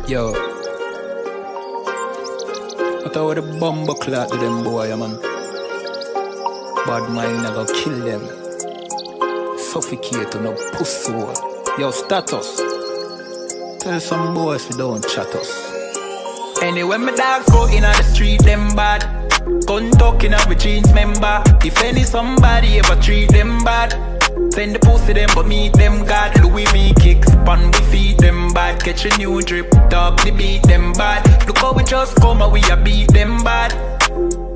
Yo, I thought with a bumble clot to them boy, man. Bad mind never kill them. Suffocate to no pussy. Yo, status. Tell some boys we don't chat us. Anyway, my dogs go in on the street, them bad. Gun talking up with jeans member. If any somebody ever treat them bad, send the pussy them but meet them God. Louis V kicks, pan we feed them bad. Catch a new drip, dog the beat them bad. Look how we just come and we a beat them bad.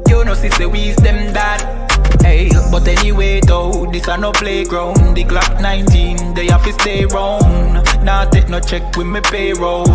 You know sister we's them dad. Hey, but anyway though, this a no playground. The Glock 19, they have to stay round. Nah take no check with me payroll.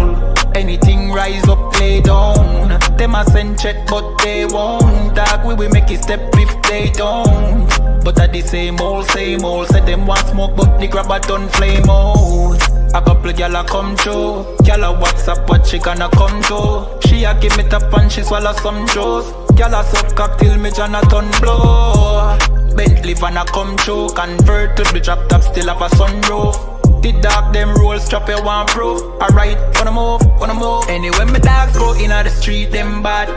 Anything rise up, play down. Them a send check but they won't. Dog we will make it step if they don't. But at the same old, said them want smoke but the grabber done flame out. A couple gyal a come through. Gyal a WhatsApp what she gonna come to. She a give me tap and she swallow some juice. Gyal a suck cock till me Jonathan blow. Bentley van a come through. Convert to the drop top still have a sunroof. The dog them roll strap you want proof. Alright, wanna move. Anyway my dogs go in on the street them bad.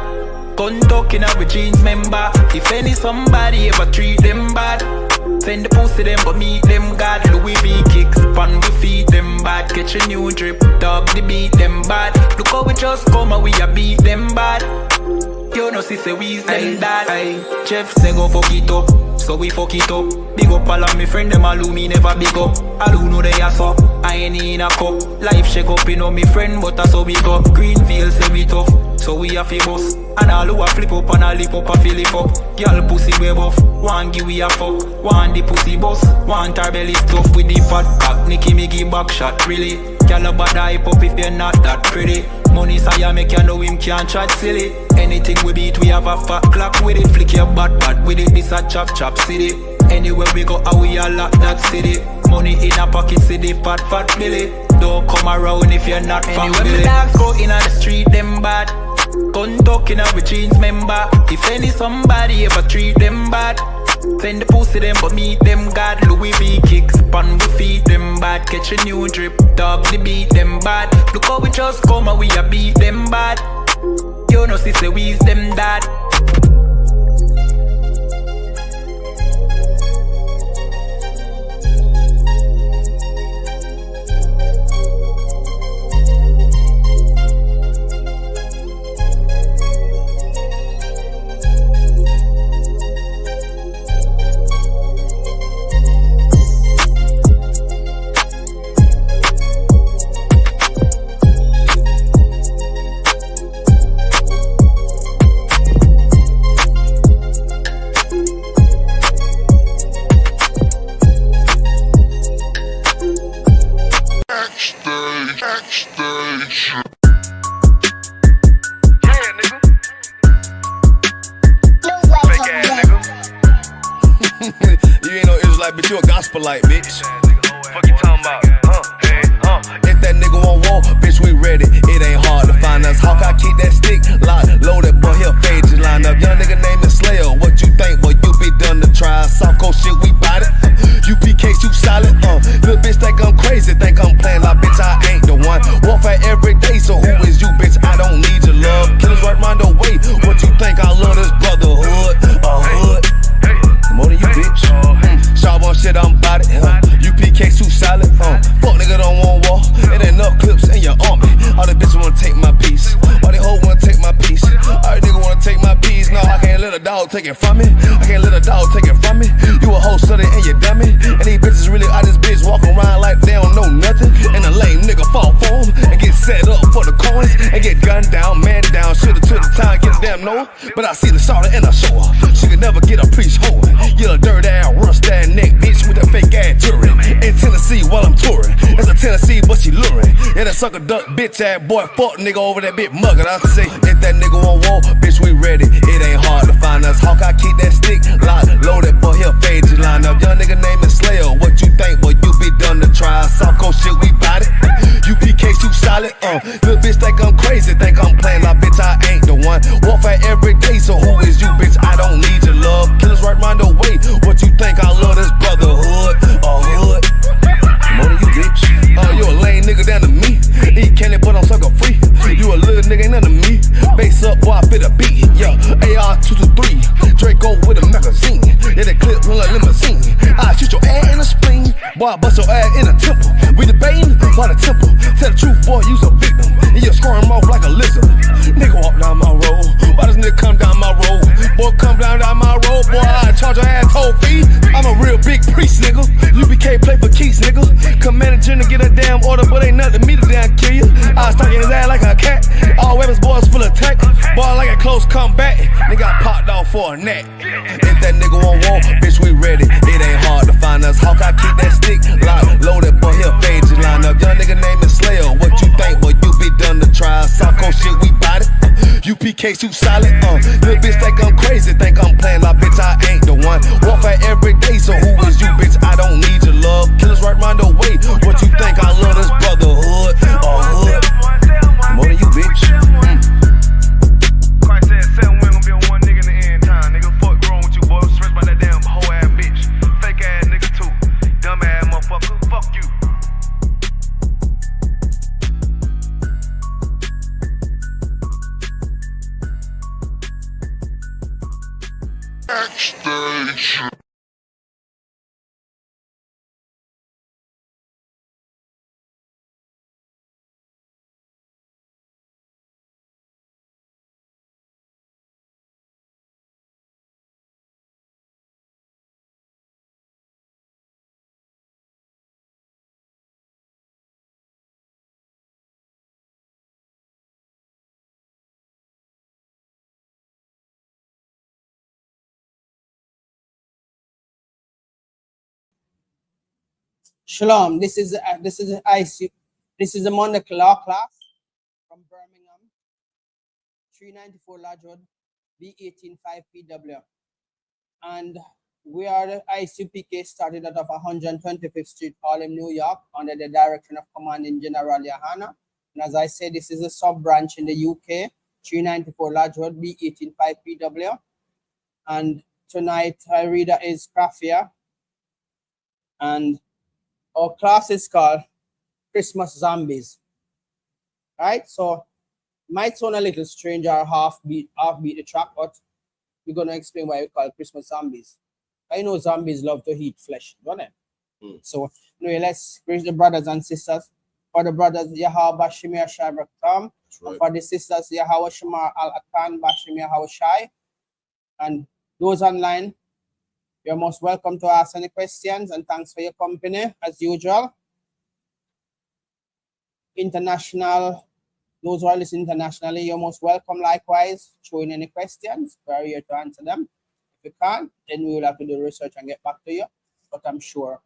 Gun talking up with jeans member. If any somebody ever treat them bad, send the pussy them but meet them God. Louis V kicks, pan we feed them bad. Catch a new drip, dog the beat them bad. Look how we just come and we a beat them bad. You know sister we's them dad. Jeff say go fuck it up, so we fuck it up. Big up all of me friend them all who me never big up. All who know they are so, I ain't in a cup. Life shake up, you know me friend but that's how we go. Greenfield say we tough, so we a fi boss. And all who a flip up and a lip up a fill it up. Girl pussy we buff, one give we a fuck. One the pussy boss, one her belly stuff with the fat cock. Nicky me give back shot really. Girl a bad hype up if you're not that pretty. Money say make you know him can't chat silly. Anything we beat we have a fat clock with it. Flick your bad with it, this a chop city. Anywhere we go how we a lock that city. Money in a pocket city, fat Billy. Don't come around if you're not family. Anyway my dogs go in on the street them bad. Gun talking up with jeans member. If any somebody ever treat them bad, send the pussy them but meet them God. Louis V kicks, pan we feed them bad. Catch a new drip, dog the beat them bad. Look how we just come and we a beat them bad. You know sister we's them dad. You ain't no Israelite, bitch, you a gospelite, bitch. Fuck you talking about? If that nigga won't war, bitch, we ready. It ain't hard to find us. Hawk, I keep that stick locked, loaded, boy, he'll fade just line up. Young nigga named Slayer, what you think, boy, you be done to try. Soft cold shit, we bout it. UPK, you solid, little bitch think I'm crazy, think I'm playing like bitch, I ain't the one. Warfare every day, so who is you, bitch? I don't need your love. Killers right round the way, what you think? I love this brotherhood, a hood. More than you, bitch. Sharp on shit, I'm bout it. UPK too solid. Fuck nigga don't want war. It ain't enough clips in your army. All the bitches wanna take my piece. All they hoes wanna take my piece. All the nigga wanna take my piece. No, I can't let a dog take it from me. I can't let a dog take it from me. You a hoe study and you dummy. And these bitches really out this bitch walking around like they don't know nothing. And a lame nigga fall for them and get set up for the coins and get gunned down, man down. Should've took the time, get a damn no. But I see the sorrow and I show her. She could never get a priest hoeing. You a dirt ass, rust ass neck bitch with that fake ass jewelry. In Tennessee while I'm touring. It's a Tennessee, but she luring. Yeah, that sucker duck bitch ass boy, fuck nigga over that bitch muggin'. I say, if that nigga won't war, bitch, we ready. It ain't hard to find us. Hawk, I keep that stick locked, loaded, boy, he'll fade just line up. Young nigga named Slayer, what you think, boy, you be done to try. Soft cold shit, we bout it. UPK too solid, little bitch think I'm crazy, think I'm playing like bitch, I ain't the one. Warfare every day, so who is you, bitch? I don't need your love. Killers right round the way, what you think? I love this brotherhood, a hood. More than you, bitch. You a lame nigga down to me. Eat candy, but I'm sucker free. Boy, I bust your ass in a temple. We debating by the temple. Tell the truth, boy, you's a victim. And you're scoring off like a lizard. Nigga walk down my road. Why does nigga come down my road? Boy, come down my road. Boy, I charge your ass toll fee. I'm a real big priest, nigga. UPK play for keys, nigga. Command to get a damn order, but ain't nothing to me to damn kill you. I stuck in his ass like a cat. All weapons, boys, full of tech. Boy, like a close combat. Nigga got popped off for a neck. If that nigga won't walk, bitch, we ready. It ain't hard to find us. Hawk, I keep that stick locked, loaded, boy, he'll fade you line up. Young nigga name is Slayer. What you think, boy, you be done to try. South Coast shit, we bout it. UPK shoot solid. Little bitch think I'm crazy, think I'm playing like bitch, I ain't the one. Warfare every day, so who is you, bitch? I don't need your love. Killers right round the way. What you think? I love this brotherhood or hood more than you, bitch. Christ said 7 we gonna be on one nigga in the end time. Nigga, fuck wrong with you, boy? Stressed by that damn hoe ass bitch. Fake ass nigga too. Dumb ass motherfucker. Fuck you. Backstage. Shalom. This is ISU. This is a Monday law class from Birmingham, 394 Lodge Road, B185PW, and we are the ISUPK, started out of 125th Street, Harlem, New York, under the direction of Commanding General Yahana. And as I said, this is a sub branch in the UK, 394 Lodge Road, B185PW, and tonight our reader is Krafia, and our class is called Christmas Zombies. Right? So might sound a little strange or offbeat the track, but we're gonna explain why we call it Christmas Zombies. I know zombies love to eat flesh, don't they? So anyway, let's greet the brothers and sisters. For the brothers, Yahweh Bashim Yashai Brakam. Right. For the sisters, Yahweh Shema Al Akan Bashim Yahweh Shai. And those online, you're most welcome to ask any questions, and thanks for your company as usual. International, those who are listening internationally, you're most welcome likewise. Throw in any questions, we're here to answer them. If you can't, then we will have to do research and get back to you. But I'm sure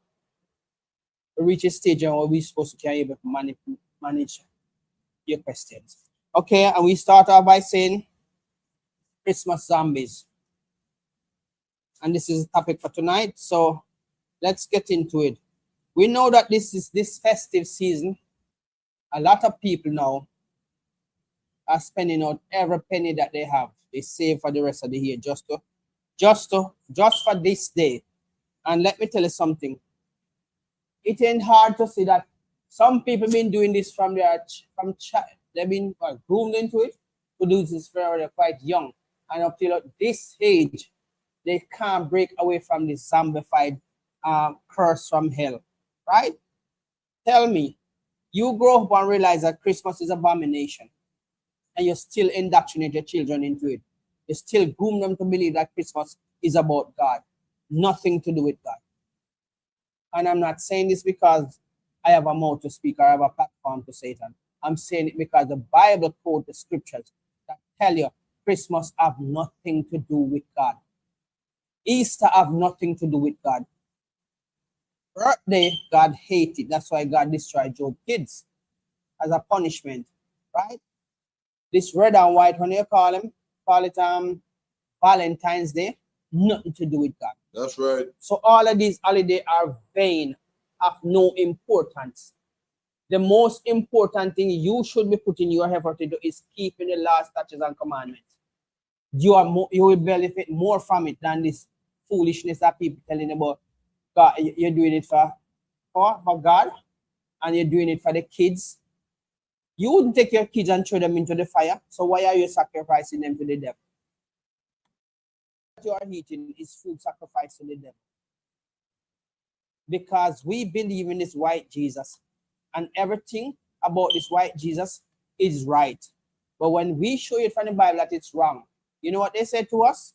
we'll reach a stage where we're supposed to be able to manage your questions. Okay, and we start off by saying Christmas Zombies. And this is the topic for tonight, so let's get into it. We know that this festive season, a lot of people now are spending out every penny that they have. They save for the rest of the year just for this day. And let me tell you something. It ain't hard to see that some people been doing this from child. They've been groomed into it to do this when they're quite young, and up till this age, they can't break away from this zombified curse from hell, right? Tell me, you grow up and realize that Christmas is abomination, and you still indoctrinate your children into it. You still groom them to believe that Christmas is about God, nothing to do with God. And I'm not saying this because I have a mouth to speak or I have a platform to say it on. I'm saying it because the Bible quotes the scriptures that tell you Christmas have nothing to do with God. Easter have nothing to do with God. Birthday, God hated. That's why God destroyed Job's kids as a punishment, right? This red and white, when you call it Valentine's Day, nothing to do with God. That's right. So all of these holidays are vain, have no importance. The most important thing you should be putting your effort into is keeping the law, statutes, and commandments. You will benefit more from it than this foolishness that people telling about God. You're doing it for God, and you're doing it for the kids. You wouldn't take your kids and throw them into the fire. So why are you sacrificing them to the devil? What you are eating is food sacrificed to the devil. because we believe in this white Jesus, and everything about this white Jesus is right. But when we show it from the Bible that it's wrong, you know what they say to us?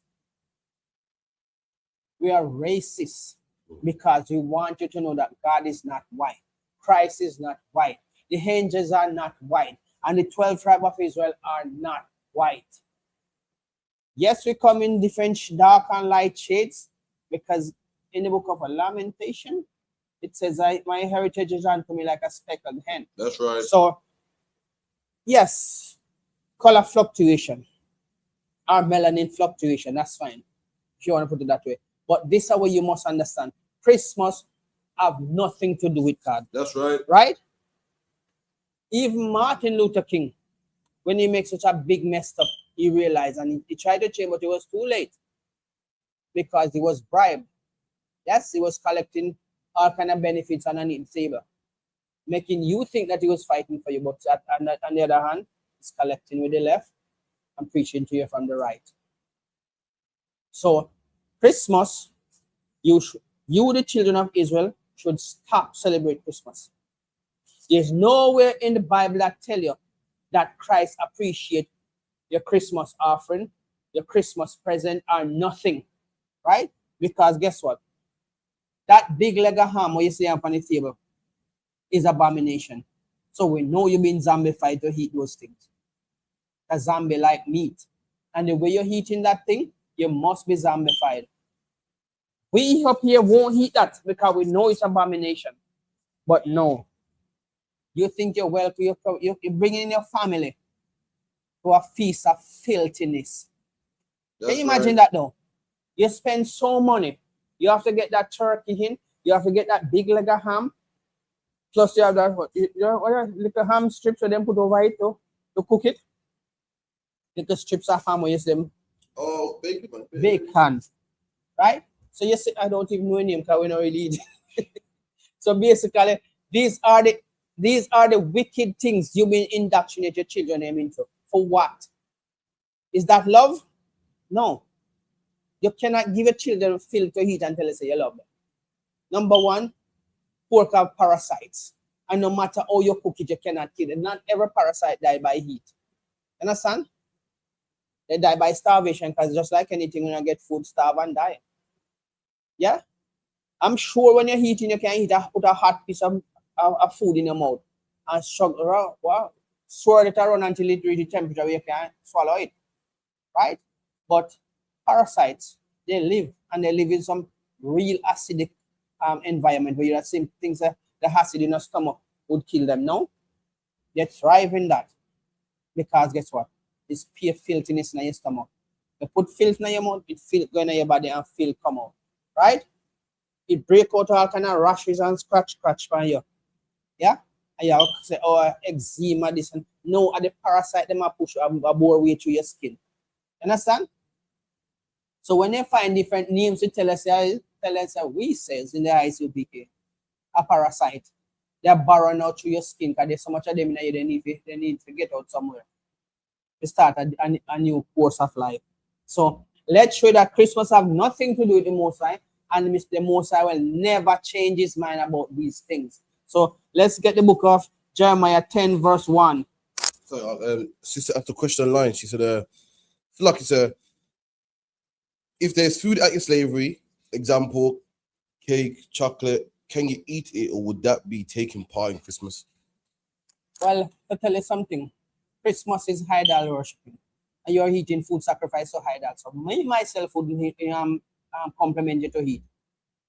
We are racist because we want you to know that God is not white. Christ is not white. The angels are not white. And the 12 tribes of Israel are not white. Yes, we come in different dark and light shades, because in the book of Lamentation, it says, my heritage is unto me like a speckled hen. That's right. So, yes, color fluctuation or melanin fluctuation, that's fine, if you want to put it that way. But this is what you must understand. Christmas have nothing to do with God. That's right. Right? Even Martin Luther King, when he makes such a big mess up, he realized, and he tried to change, but it was too late because he was bribed. Yes, he was collecting all kind of benefits underneath the table, making you think that he was fighting for you, but on the other hand, he's collecting with the left and preaching to you from the right. So, Christmas, you, the children of Israel, should stop celebrating Christmas. There's nowhere in the Bible that tell you that Christ appreciates your Christmas offering, your Christmas present, or nothing, right? Because guess what? That big leg of ham what you see up on the table is abomination. So we know you've been zombified to eat those things. A zombie like meat. And the way you're eating that thing, you must be zombified. We up here won't eat that because we know it's abomination. But no. You think you're welcome, you're bringing in your family to a feast of filthiness. Can you imagine that though? You spend so money. You have to get that turkey in. You have to get that big leg of ham. Plus you have that little ham strips for them put over it to cook it. Little strips of ham, use them. Oh, bacon. Bacon. Right? So you say, I don't even know your name because we don't really eat. So basically, these are the wicked things you've been indoctrinating your children into. For what? Is that love? No. You cannot give your children filth to eat until you say you love them. Number one, pork have parasites. And no matter how you cook it, you cannot kill it. Not every parasite die by heat. Understand? They die by starvation, because just like anything, when you get food, starve and die. Yeah? I'm sure when you're eating, you can put a hot piece of food in your mouth and swirl it around until it reaches temperature where you can swallow it. Right? But parasites, they live, and they live in some real acidic environment where you have same things that the acid in your stomach would kill them. No? They thrive in that. Because guess what? It's pure filthiness in your stomach. You put filth in your mouth, it filth go in your body and filth come out. Right? It break out all kind of rashes and scratch from you. Yeah? And you say, oh, eczema, this and no, the parasite them a push a bore way through your skin. Understand? So when they find different names to tell us we says in the ISUPK, a parasite, they're burrowing out through your skin because there's so much of them in there they need to get out somewhere to start a new course of life. So let's show that Christmas have nothing to do with the Most High, and the Most High will never change his mind about these things. So let's get the book of Jeremiah 10 verse 1. So sister asked a question online. She said, I feel like it's if there's food at your slavery, example, cake, chocolate, can you eat it, or would that be taking part in Christmas? Well, to tell you something, Christmas is idol worshiping, and you're eating food sacrificed to idol. So me myself would compliment you to eat,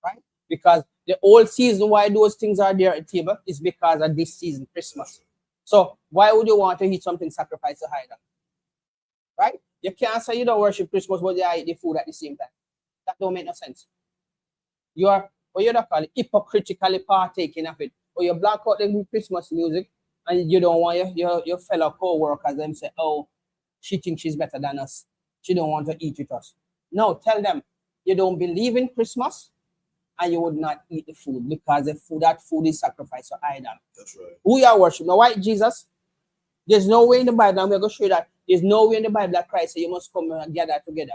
right? Because the whole season why those things are there at the table is because of this season, Christmas. So why would you want to eat something sacrificed to idol? Right? You can't say you don't worship Christmas, but you eat the food at the same time. That don't make no sense. You are, what you call it, hypocritically partaking of it. Or you black out the Christmas music and you don't want your fellow co-workers them say, oh, she thinks she's better than us. She don't want to eat with us. No, tell them you don't believe in Christmas and you would not eat the food because that food is sacrificed to idol. That's right. Who you are worshiping? Now, white Jesus, there's no way in the Bible, and we're going to show you that there's no way in the Bible that Christ said you must come and gather together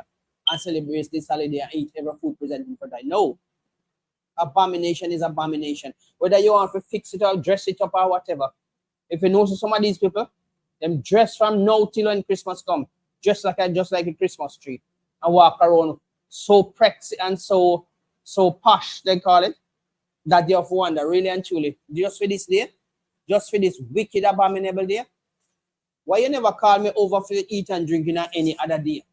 and celebrate this holiday and eat every food presented for that. No. Abomination is abomination. Whether you want to fix it or dress it up or whatever. If you know some of these people, them dress from now till when Christmas come, just like a Christmas tree, and walk around so prexy and so posh, they call it, that you have to wonder, really and truly, just for this day, just for this wicked, abominable day, why you never call me over for eat and drink in any other day?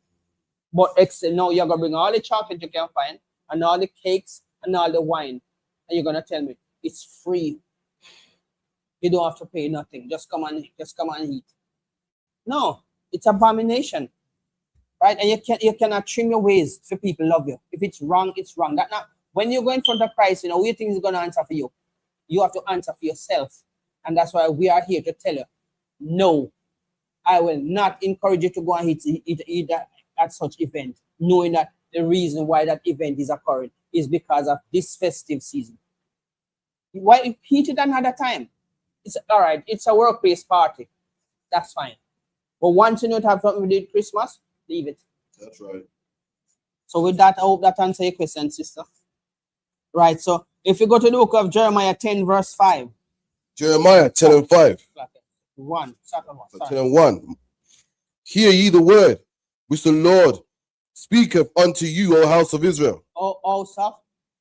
But now you're going to bring all the chocolate you can find, and all the cakes, and all the wine, and you're going to tell me it's free. You don't have to pay nothing. Just come and eat. No, it's abomination. Right? And you cannot trim your ways for people love you. If it's wrong, it's wrong. That not when you go in front of Christ, who you think is going to answer for you? You have to answer for yourself. And that's why we are here to tell you, no, I will not encourage you to go and eat at such event, knowing that the reason why that event is occurring is because of this festive season. Why eat it another time? It's all right. It's a workplace party. That's fine. But once you know to have something to do with Christmas, leave it. That's right. So with that, I hope that answers your question, sister. Right. So if you go to the book of Jeremiah 10, verse 5. Jeremiah 10 and 5. 1. 10 and 1. Hear ye the word which the Lord speaketh unto you, O house of Israel. O house of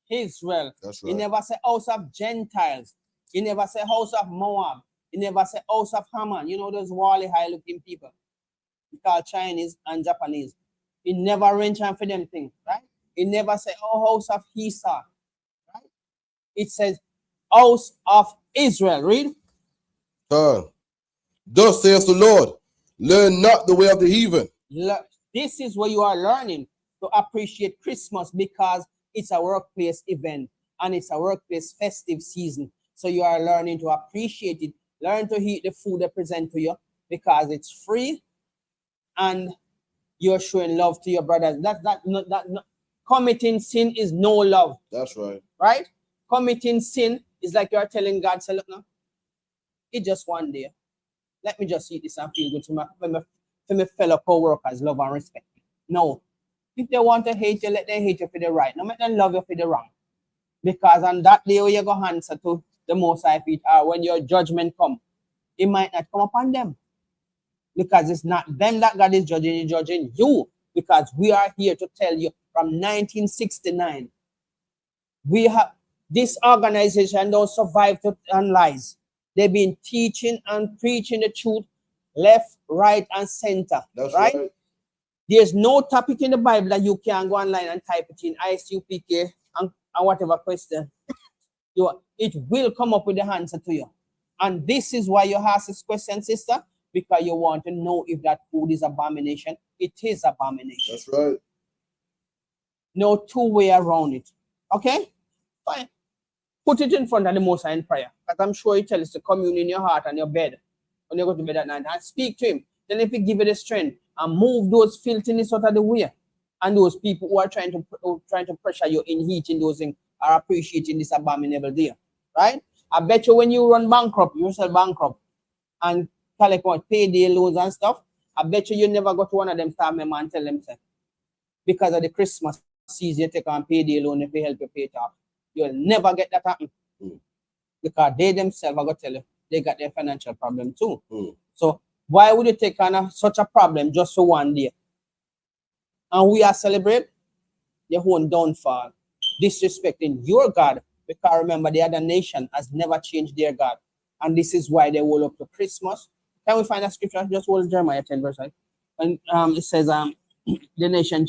Israel. That's right. He never said house of Gentiles. He never said house of Moab. He never said house of Haman. You know those wally high-looking people. We call Chinese and Japanese. He never mentioned for them things, right? He never said, oh, house of Esau, right? It says, house of Israel. Read. Thus saith the Lord, learn not the way of the heathen. This is where you are learning to appreciate Christmas, because it's a workplace event and it's a workplace festive season. So you are learning to appreciate it. Learn to eat the food they present to you because it's free and you're showing love to your brothers. Committing sin is no love. That's right. Right? Committing sin is like you're telling God, say, look now, it's just one day. Let me just eat this and feel good to my fellow co-workers, love and respect. No. If they want to hate you, let them hate you for the right. No, let them love you for the wrong. Because on that day when you go answer to the Most High feet, when your judgment come, it might not come upon them. Because it's not them that God is judging, He's judging you. Because we are here to tell you from 1969, we have this organization don't survive on lies. They've been teaching and preaching the truth left, right, and center. That's right? There's no topic in the Bible that you can go online and type it in ISUPK and whatever question. It will come up with the answer to you. And this is why you ask this question, sister, because you want to know if that food is abomination. It is abomination. That's right. No two way around it. Okay? Fine. Put it in front of the Most High in prayer. Because I'm sure He tells us to commune in your heart and your bed when you go to bed at night and speak to Him. Then if He give you the strength and move those filthiness out of the way, and those people who are trying to pressure you in heating those things are appreciating this abominable day. Right? I bet you when you run bankrupt, you sell bankrupt and collect what payday loans and stuff, I bet you never go to one of them staff members and tell them, say, because of the Christmas season, you take on payday loan if they help you pay it off. You'll never get that happen. Because they themselves are going to tell you they got their financial problem too. So why would you take on such a problem just for one day? And we are celebrating their own downfall, disrespecting your God. Because remember, the other nation has never changed their God. And this is why they hold up to Christmas. Can we find a scripture? Just hold Jeremiah 10 verse 5. And it says, the nation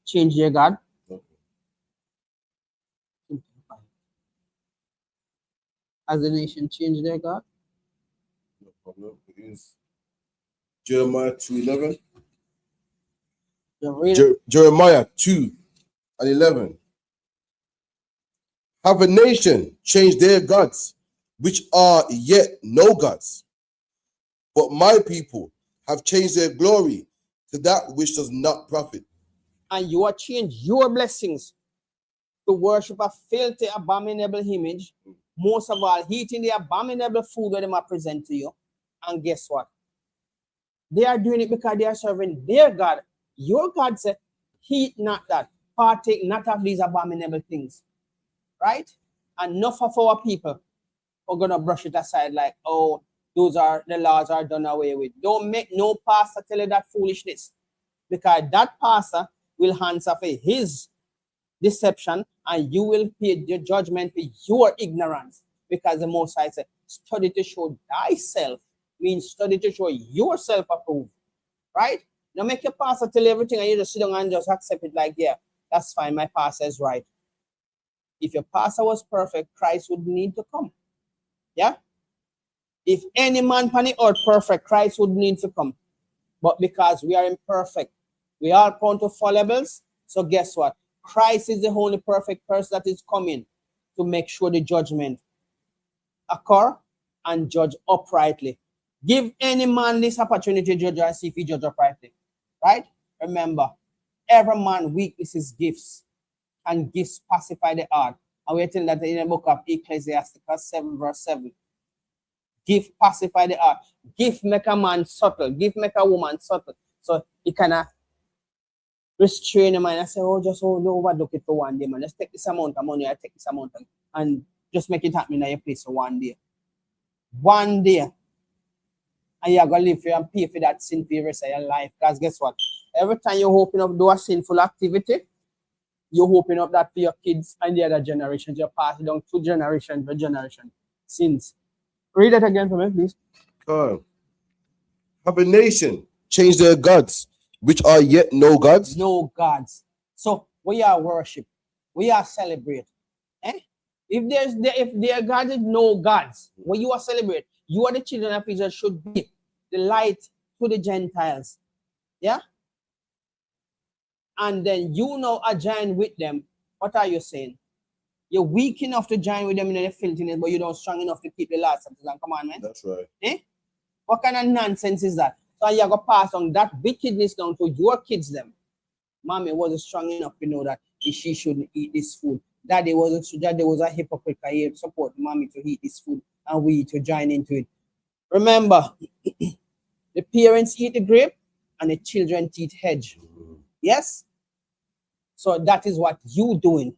changed their God. Has the nation changed their God? No problem. It is Jeremiah 2:11. Jeremiah 2:11. Have a nation changed their gods, which are yet no gods? But my people have changed their glory to that which does not profit. And you are changed your blessings to worship a filthy, abominable image. Most of all, eating the abominable food that they might present to you. And guess what? They are doing it because they are serving their God. Your God said, eat not that. Partake not of these abominable things. right? And enough of our people are gonna brush it aside like, oh, those are the laws are done away with. Don't make no pastor tell you that foolishness, because that pastor will answer for his deception, and you will pay the judgment for your ignorance. Because the Most High said, study to show thyself, means study to show yourself approved, right? Now make your pastor tell you everything and you just sit down and just accept it like, yeah, that's fine, my pastor is right. If your pastor was perfect, Christ would need to come. Yeah? If any man upon the earth perfect, Christ would need to come. But because we are imperfect, we are prone to fallables. So guess what? Christ is the only perfect person that is coming to make sure the judgment occur and judge uprightly. Give any man this opportunity to judge and see if he judge uprightly. Right? Remember, every man weakness is gifts, and gifts pacify the heart. And we're telling that in the book of Ecclesiastes 7 verse 7. Gift pacify the heart. Gift make a man subtle. Gift make a woman subtle. So he kind of restrain the mind and say, oh, just no overlook it for one day, man. Just take this amount of money, I take this amount of, and just make it happen in your place for one day. One day. And you're going to live for and pay for that sin for the rest of your life. Because guess what? Every time you're opening up do a sinful activity, you're opening up that for your kids and the other generations. You're passing down 2 generations per generation. Sins. Read that again for me, please. Have a nation change their gods, which are yet no gods? No gods. So we are worship. We are celebrate. Eh? If their God is no gods, what you are celebrate, you are the children of Israel should be the light to the Gentiles. Yeah? And then you now are joined with them. What are you saying? You're weak enough to join with them in the filthiness, but you don't strong enough to keep the laws and commandments. That's right. Eh? What kind of nonsense is that? So you're going to pass on that wickedness down to your kids them. Mommy wasn't strong enough to know that she shouldn't eat this food. Daddy was a hypocrite. He support mommy to eat this food and we to join into it. Remember, the parents eat the grape and the children eat hedge. Yes? So that is what you doing.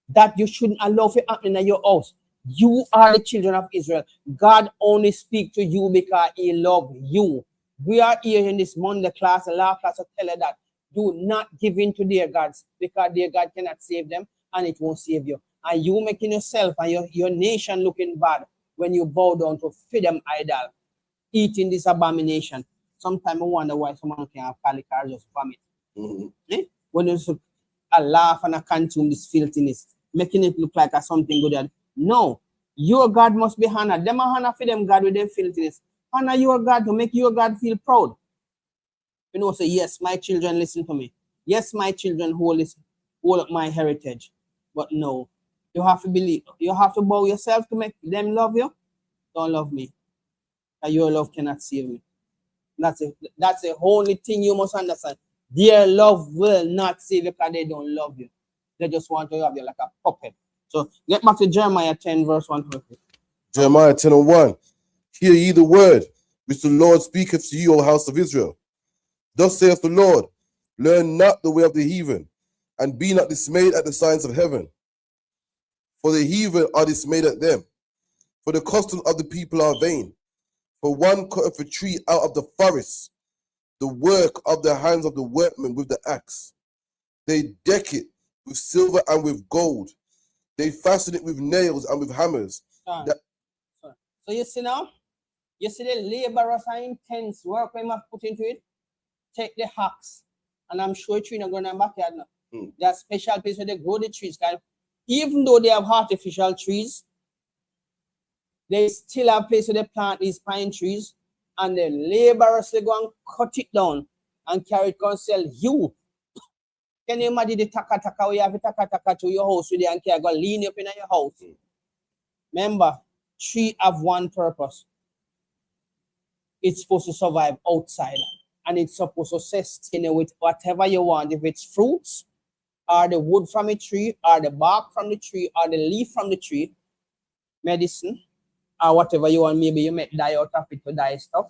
That you shouldn't allow for happening at your house. You are the children of Israel. God only speak to you because he loves you. We are here in this Monday class, the last class to tell you that do not give in to their gods, because their God cannot save them and it won't save you. And you making yourself and your nation looking bad when you bow down to feed them idol, eating this abomination. Sometimes I wonder why someone can have colic or just vomit. When you laugh and consume this filthiness, making it look like a something good. No, your God must be honored. Them are honor for them God with them filthiness. Honor your God to make your God feel proud. You know, say, yes, my children listen to me. Yes, my children hold up my heritage. But no, you have to believe, you have to bow yourself to make them love you. Don't love me. And your love cannot save me. That's the only thing you must understand. Their love will not save you because they don't love you. They just want to have you like a puppet. So get back to Jeremiah 10, verse 1. Jeremiah 10 and 1. Hear ye the word which the Lord speaketh to you, O house of Israel. Thus saith the Lord, learn not the way of the heathen, and be not dismayed at the signs of heaven. For the heathen are dismayed at them. For the customs of the people are vain. For one cutteth a tree out of the forest, the work of the hands of the workmen with the axe. They deck it with silver and with gold. They fasten it with nails and with hammers. So you see now? You see the laborers are intense work we must put into it? Take the hacks. And I'm sure you're not going to backyard now. There's special place where they grow the trees. Even though they have artificial trees, they still have place where they plant these pine trees. And the laborers, they go and cut it down and carry it and sell you. Can you imagine the taka where you have a taka to your house with you and can go lean up in your house? Remember, tree have one purpose. It's supposed to survive outside. And it's supposed to sustain with whatever you want. If it's fruits, or the wood from a tree, or the bark from the tree, or the leaf from the tree, medicine, or whatever you want. Maybe you make dye out of it to dye stuff.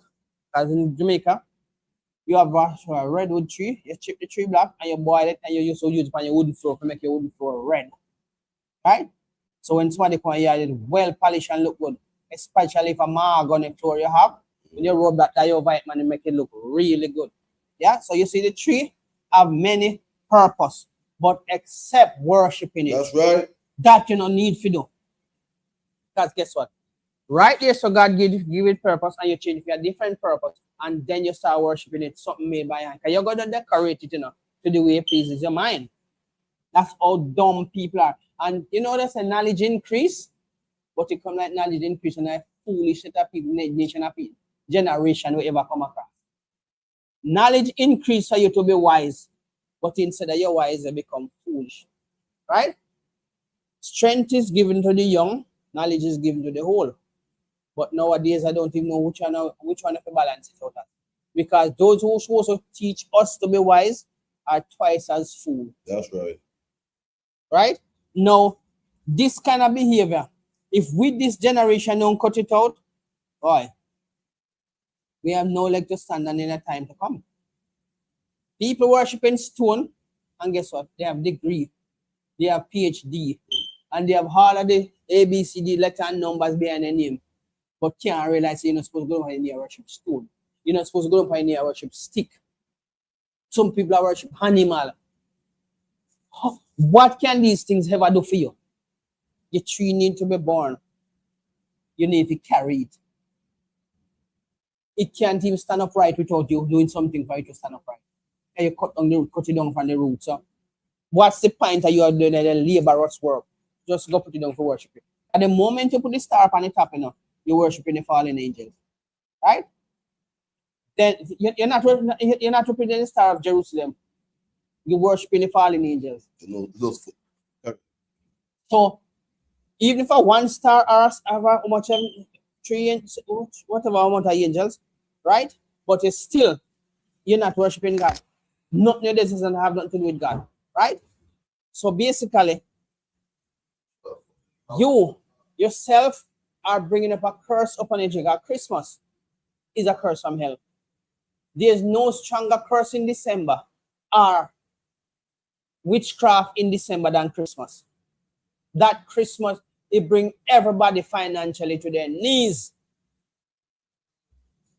Because in Jamaica, you have a redwood tree, you chip the tree black, and you boil it, and you use it on your wooden floor to make your wooden floor red. right? So when somebody come here, it's well polished and look good, especially if a mahogany floor you have, when you rub that diovite, man, it make it look really good. Yeah, so you see the tree have many purpose, but except worshiping it, That's right. that you don't need to do. Because guess what? Right there, so God give it purpose, and you change for a different purpose, and then you start worshiping it, something made by hand. Because you're going to decorate it, to the way it pleases your mind. That's how dumb people are. And there's a knowledge increase, but it come like knowledge increase and a foolish set of people, nation of people, generation will ever come across. Knowledge increase for you to be wise, but instead of your wise, you become foolish. Right? Strength is given to the young, knowledge is given to the whole. But nowadays, I don't even know which one to balance it out at. Because those who are supposed to teach us to be wise are twice as fool. That's right. Right? Now, this kind of behavior, if with this generation don't cut it out, boy, we have no leg to stand on in a time to come. People worshiping stone, and guess what? They have degree, they have PhD, and they have all of the ABCD letter and numbers behind their name, but can't realize you're not supposed to go by near worship stone. You're not supposed to go by near worship stick. Some people are worship animal. What can these things ever do for you? Your tree need to be born. You need to carry it. It can't even stand upright without you doing something for it to stand upright. And you cut it down from the roots. So what's the point of you are doing the laborous work? Just go put it down for worship. At the moment you put the star on the top, you're worshiping the fallen angels. Right? Then you're not representing the star of Jerusalem. You're worshiping the fallen angels. So even if a one star or how much whatever amount of angels, right? But you're not worshiping God. Nothing of this doesn't have nothing to do with God, right? So basically, you yourself are bringing up a curse upon each other. Christmas is a curse from hell. There's no stronger curse in December or witchcraft in December than Christmas. That Christmas, it brings everybody financially to their knees.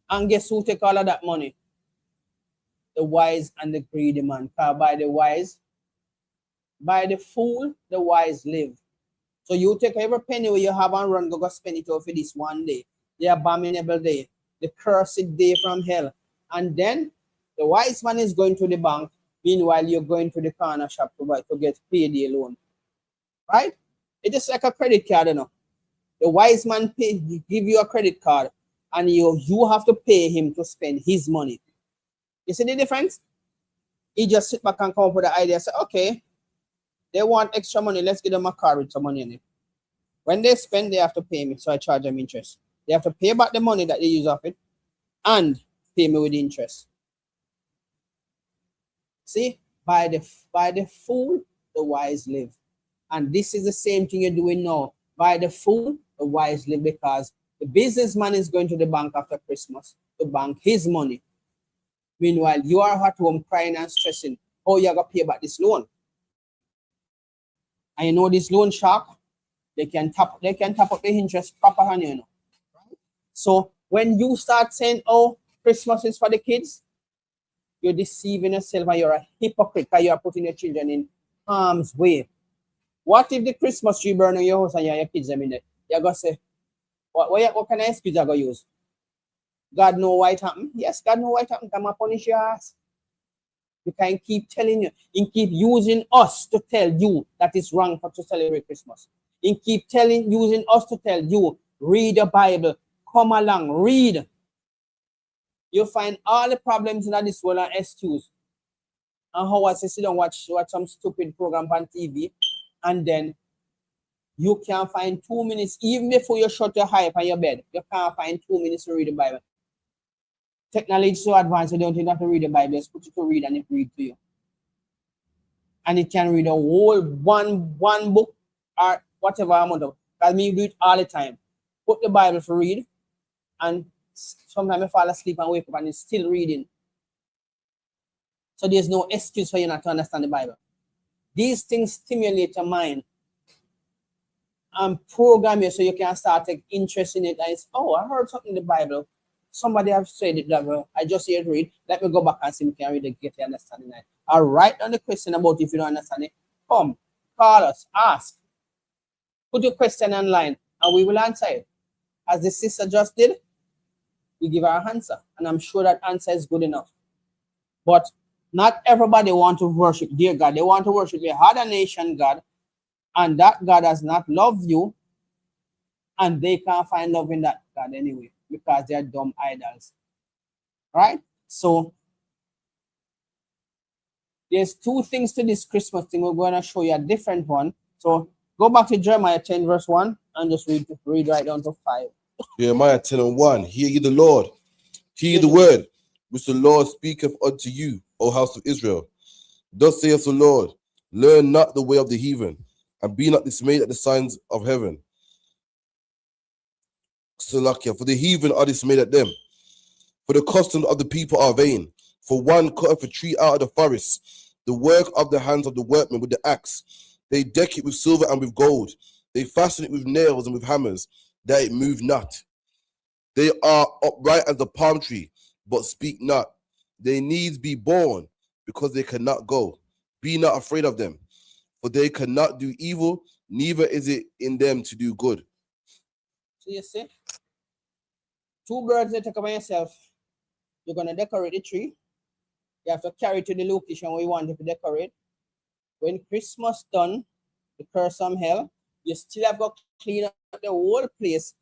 And guess who take all of that money? The wise and the greedy man. By the fool, the wise live. So you take every penny you have and run, go spend it over for this one day, the abominable day, the cursed day from hell. And then the wise man is going to the bank. Meanwhile, you're going to the corner shop to get payday loan. Right? It is like a credit card, The wise man give you a credit card, and you have to pay him to spend his money. You see the difference? He just sit back and come up with the idea, say, okay, they want extra money, let's give them a card with some money in it. When they spend, they have to pay me, so I charge them interest. They have to pay back the money that they use off it and pay me with interest. See, by the fool, the wise live. And this is the same thing you're doing now. By the fool, the wise live, because the businessman is going to the bank after Christmas to bank his money. Meanwhile, you are at home crying and stressing, oh, you're going to pay back this loan. And you know this loan shark, they can tap up the interest proper on you, So when you start saying, oh, Christmas is for the kids, you're deceiving yourself and you're a hypocrite because you're putting your children in harm's way. What if the Christmas tree burn in your house and your kids them in it? You're going to say, what kind of excuse you're going to use? God know why it happened? Yes, God know why it happened. Come and punish your ass. You can keep telling you, and keep using us to tell you that it's wrong to celebrate Christmas. And keep using us to tell you, read the Bible, come along, read. You'll find all the problems in this world and excuse. And how I say, sit down, watch some stupid program on TV, and then you can't find 2 minutes, even before you shut your eye on your bed, you can't find 2 minutes to read the Bible. Technology is so advanced, you don't even have to read the Bible, just put it to read and it read to you. And it can read a whole one book or whatever amount of, because me do it all the time. Put the Bible for read, and sometimes I fall asleep and wake up and it's still reading. So there's no excuse for you not to understand the Bible. These things stimulate your mind. and program you so you can start take interest in it. And it's, oh, I heard something in the Bible. Somebody have said it that well. I just hear it read. Let me go back and see if we can read it, get the understanding. I'll write down the question about if you don't understand it. Come, call us, ask. Put your question online and we will answer it. As the sister just did, we give her an answer. And I'm sure that answer is good enough. But not everybody want to worship dear God. They want to worship a other nation God. And that God has not loved you. And they can't find love in that God anyway. Because they are dumb idols. Right? So there's two things to this Christmas thing. We're going to show you a different one. So go back to Jeremiah 10 verse 1 and just read right down to 5. Jeremiah 10 and 1. Hear ye the Lord. Hear ye the word which the Lord speaketh unto you, O house of Israel. Thus saith the Lord, learn not the way of the heathen, and be not dismayed at the signs of heaven. Salakia, for the heathen are dismayed at them. For the customs of the people are vain. For one cutteth a tree out of the forest, the work of the hands of the workmen with the axe. They deck it with silver and with gold. They fasten it with nails and with hammers, that it move not. They are upright as the palm tree, but speak not. They needs be born, because they cannot go. Be not afraid of them, for they cannot do evil, neither is it in them to do good. So you see, two birds that take by yourself. You're going to decorate the tree. You have to carry it to the location where you want it to decorate. When Christmas done, the curse from hell, you still have to clean up the whole place,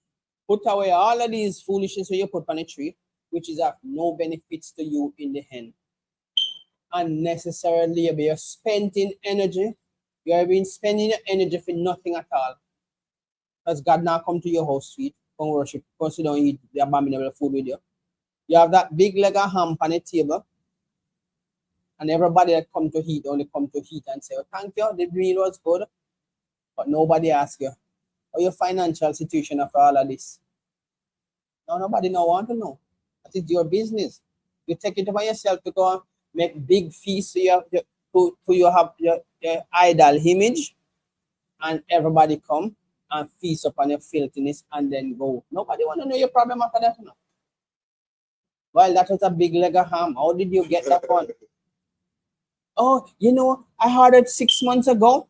put away all of these foolishness you put on the tree, which is of no benefits to you in the end. Unnecessary labor. You're spending energy. You have been spending your energy for nothing at all. Because God now come to your house, sweet, come worship, come sit down and eat the abominable food with you. You have that big leg of ham on the table, and everybody that come to eat only come to eat and say, oh, thank you, the meal was good, but nobody asks you, how your financial situation after all of this? No, nobody no want to know. That is your business. You take it upon yourself to go and make big feasts so you have your idol image, and everybody come and feast upon your filthiness and then go. Nobody want to know your problem after that. No. Well, that was a big leg of ham. How did you get that one? Oh, you know, I ordered 6 months ago.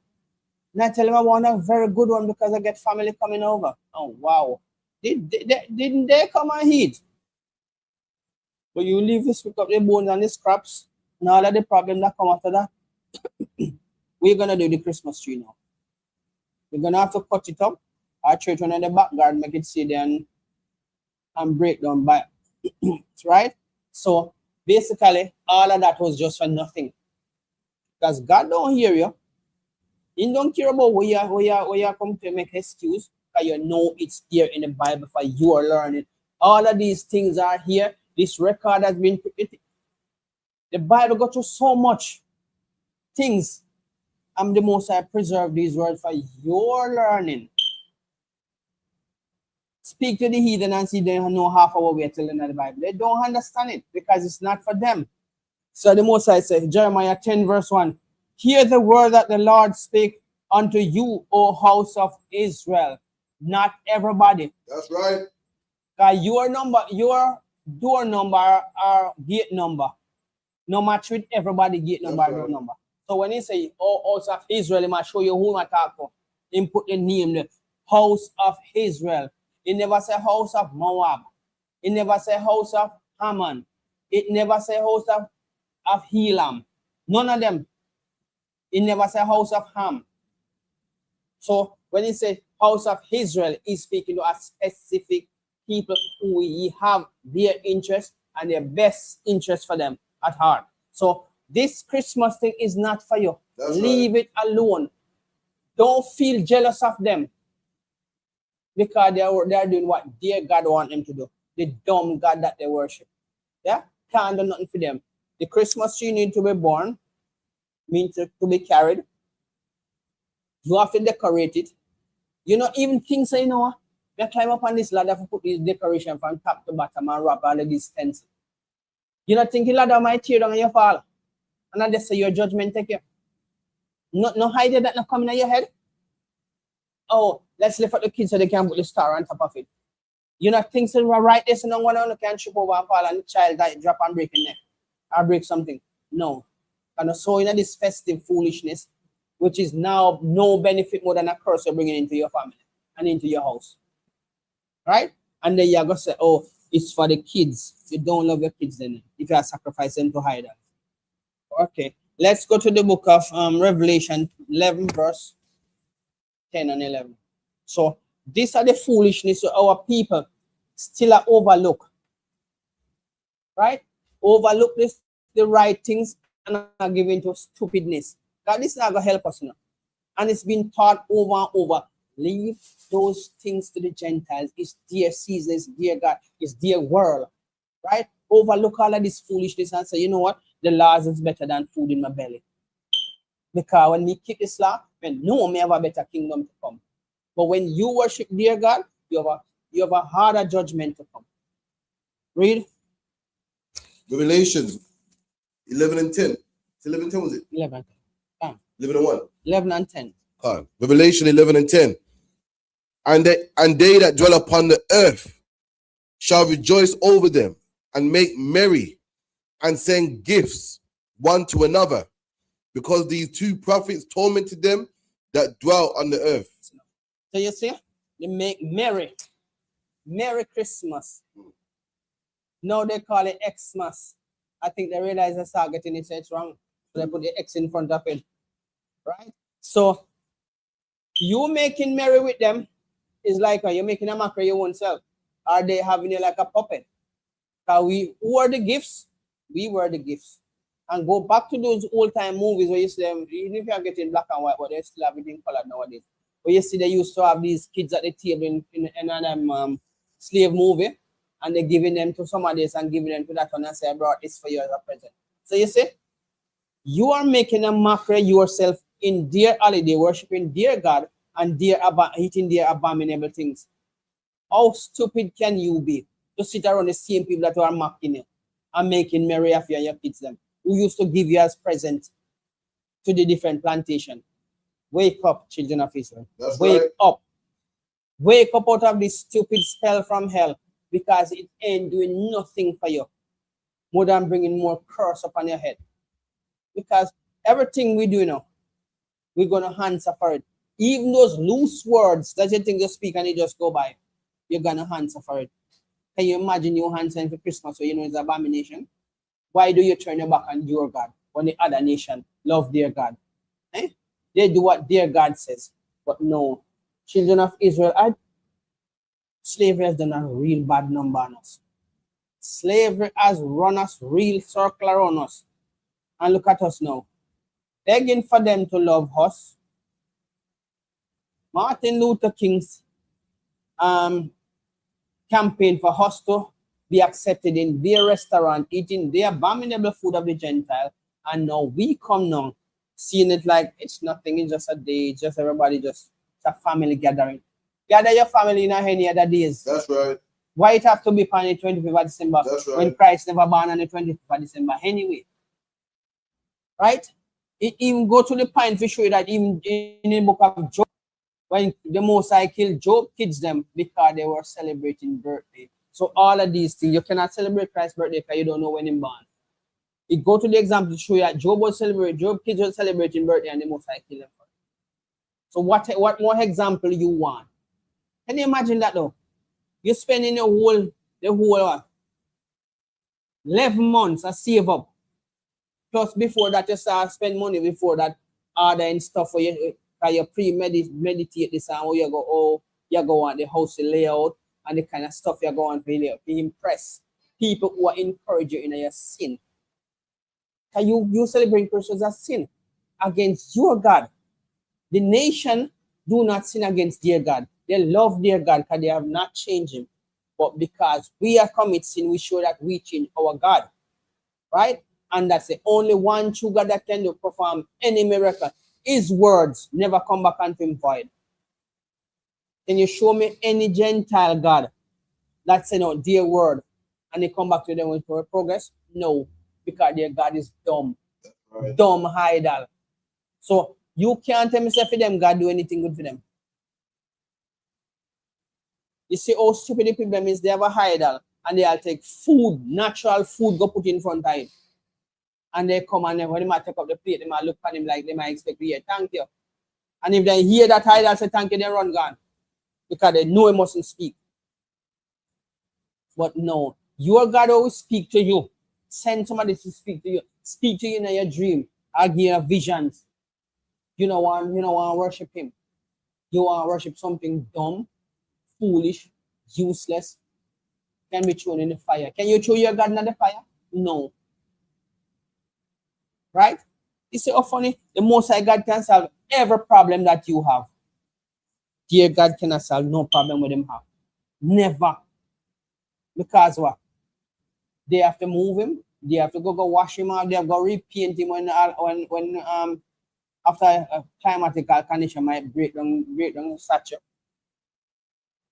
And I tell him I want a very good one because I get family coming over. Oh, wow. Didn't they come and eat? But you leave this pick up the bones and the scraps and all of the problems that come after that. We're going to do the Christmas tree now. We're going to have to cut it up. Our church one in the back garden, make it sit there and break down by right? So basically, all of that was just for nothing. Because God don't hear you. He don't care about where you come to make excuse, because you know it's there in the Bible for your learning. All of these things are here. This record has been created. The Bible got through so much things. I'm the Most High preserve these words for your learning. Speak to the heathen and see they know half our way telling the Bible. They don't understand it because it's not for them. So the Most High says, Jeremiah 10 verse 1, hear the word that the Lord spake unto you, O house of Israel. Not everybody. That's right. Your door number or gate number, no match with everybody gate number or door number. So when he say, oh, house of Israel, he might show you who I talk to. He put the name, the house of Israel. It never say house of Moab. It never say house of Haman. It never say house of Helam. None of them. It never say house of Ham. So when he say house of Israel, he's speaking to a specific people who he have their interest and their best interest for them at heart. So this Christmas thing is not for you. That's Leave right. it alone. Don't feel jealous of them. Because they are doing what their God want them to do. The dumb God that they worship. Yeah? Can't do nothing for them. The Christmas tree need to be born. Means to be carried. You have to decorate it. You know, even things say, you know, you climb up on this ladder to put this decoration from top to bottom and wrap all of these stencils. You not think the ladder might tear down and you fall. And then they say your judgment take you. No idea that not coming in your head. Oh, Let's lift up the kids so they can put the star on top of it. You know, things that were right there, so no one can trip over and fall and the child die, drop and break a neck or break something. No. And so in this festive foolishness, which is now no benefit more than a curse you're bringing into your family and into your house. Right? And then you're going to say, oh, it's for the kids. You don't love your kids then if you are sacrificing to hide them. Okay. Let's go to the book of Revelation 11, verse 10 and 11. So these are the foolishness of our people still are overlook. Right? Overlook this, the right things and are given to stupidness. God, this is not going to help us now. And it's been taught over and over. Leave those things to the Gentiles. It's their season, it's their God, it's their world. Right? Overlook all of this foolishness and say, you know what? The laws is better than food in my belly. Because when we keep this law, then no one may have a better kingdom to come. But when you worship dear God, you have a harder judgment to come. Read. Revelation 11 and 10. 11 and 10 was it? 11 and 10. 11 and 1. 11 and 10. Revelation 11 and 10. And they that dwell upon the earth shall rejoice over them and make merry and send gifts one to another, because these two prophets tormented them that dwell on the earth. So you see, they make merry. Merry Christmas. Now they call it Xmas. I think they realize they start getting it, so it's wrong. So they put the X in front of it. Right? So you making merry with them is like you're making a mockery your own self. Are they having you like a puppet? Who are the gifts? We were the gifts. And go back to those old time movies where you see them, even if you're getting black and white, but they still have it in color nowadays. Where you see they used to have these kids at the table in a slave movie, and they're giving them to somebody else and giving them to that one and say, I brought this for you as a present. So you see, you are making a mockery yourself in their holiday, worshiping their God and eating their abominable things. How stupid can you be to sit around the same people that are mocking you and making merry of you and your kids them, who used to give you as present to the different plantation? Wake up, children of Israel. That's Wake right. up. Wake up out of this stupid spell from hell, because it ain't doing nothing for you more than bringing more curse upon your head. Because everything we do now, we're going to answer for it. Even those loose words that you think you speak and you just go by, you're going to answer for it. Can you imagine you answering for Christmas, so you know it's abomination? Why do you turn your back on your God when the other nation love their God? Eh? They do what their God says. But no, children of Israel, slavery has done a real bad number on us. Slavery has run us real circle around us. And look at us now. Begging for them to love us. Martin Luther King's campaign for us to be accepted in their restaurant, eating their abominable food of the Gentile. And now we come now, seeing it like it's nothing, it's just a day, it's just everybody just, it's a family gathering. Gather your family in any other days. That's right. Why it have to be on the 25th of December? That's right. When Christ never born on the 25th of December anyway? Right? It even go to the point to show you that even in the book of Job, when the Most High killed Job, kids them because they were celebrating birthday. So all of these things, you cannot celebrate Christ's birthday because you don't know when he born. It go to the example to show you that Job kids were celebrating birthday and the Most High killed them. So what more example you want? Can you imagine that though? You're spending the whole 11 months to save up. Plus before that you start spend money before that ordering stuff for you. You premeditate this and you go on the house layout and the kind of stuff you're going to impress people who are encourage you in your sin. Can you celebrate Christmas as sin against your God? The nation do not sin against their God. They love their God because they have not changed him. But because we are commit sin, we show that we change our God. Right? And that's the only one true God that can perform any miracle. His words never come back unto him void. Can you show me any Gentile God that send out their word and they come back to them with progress? No, because their God is dumb. Right. Dumb idol. So you can't tell me say for them God do anything good for them. You see how stupid the problem is? They have a idol and they'll take food, natural food, go put in front of it. And they come and when they might take up the plate, they might look at him like they might expect to hear thank you. And if they hear that idol say thank you, they run gone. Because they know he mustn't speak. But no, your God always speak to you. Send somebody to speak to you. Speak to you in your dream. I give you visions. You don't want to worship him. You want to worship something dumb, foolish, useless, can be thrown in the fire. Can you throw your God in the fire? No. Right? You see how funny? The Most High God can solve every problem that you have. Dear God cannot solve no problem with him have. Never. Because what? They have to move him. They have to go wash him out. They have to go repaint him when after a climatic condition might break down the statue.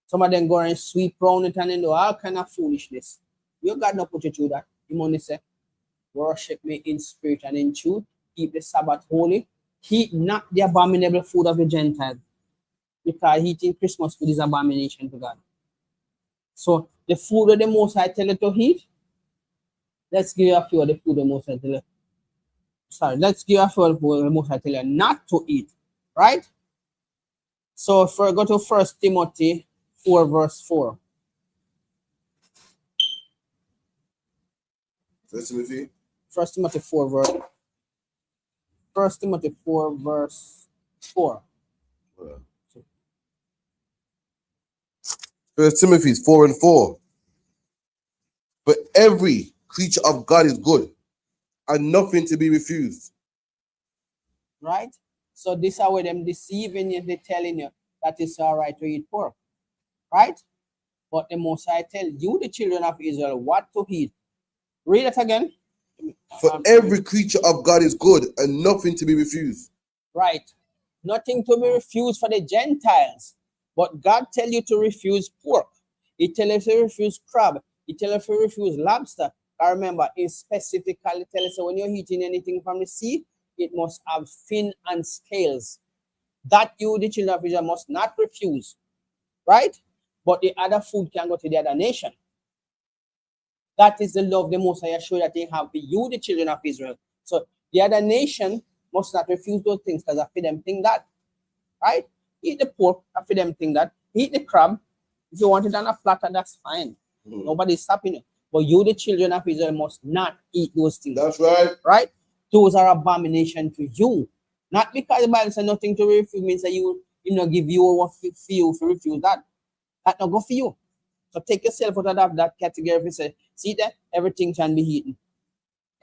Some of them go and sweep around it and then do all kind of foolishness. Your God not put you through that. He only say, worship me in spirit and in truth. Keep the Sabbath holy. Eat not the abominable food of the Gentiles. Because eating Christmas food is abomination to God. So the food of the Most High tell you to eat. Let's give you a few of the food the Most High tell you. Sorry, let's give you a few of the Most High tell you not to eat. Right? So if we go to 1 Timothy 4 verse 4. 1 Timothy? 1 Timothy 4 verse 1 Timothy 4 verse 4. 1 Timothy 4 and 4. But every creature of God is good and nothing to be refused. Right? So this is how them deceiving you, they telling you that it's all right to eat pork. Right? But the Most High tell you, the children of Israel, what to eat. Read it again. For every creature of God is good and nothing to be refused. Right. Nothing to be refused for the Gentiles. But God tell you to refuse pork. He tell you to refuse crab. He tell you to refuse lobster. I remember, he specifically tell us when you're eating anything from the sea, it must have fin and scales. That you, the children of Israel, must not refuse. Right? But the other food can go to the other nation. That is the love the Most High show that they have for you, the children of Israel. So the other nation must not refuse those things because I feed them think that. Right? Eat the pork, I feed them think that. Eat the crab. If you want it on a platter, that's fine. Nobody's stopping you. But you, the children of Israel, must not eat those things. That's right. Right? Those are abomination to you. Not because the Bible says nothing to refuse means that you know give you what you for refuse that. That not go for you. So take yourself out of that category. If you say, see that everything can be eaten.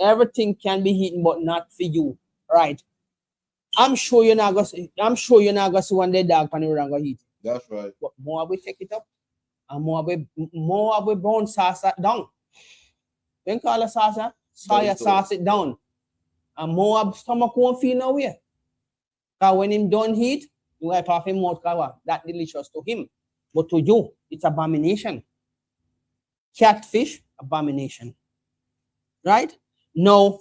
Everything can be eaten, but not for you. Right? I'm sure you're not gonna see one day dog pan around gonna eat. That's right. But more we take it up, and more we brown sauce that down. Then call a sauce, soya sauce it down. And more stomach won't feel no way. Because when him done eat, you wipe off him mouth, that delicious to him. But to you, it's abomination. Catfish, abomination. Right? Now,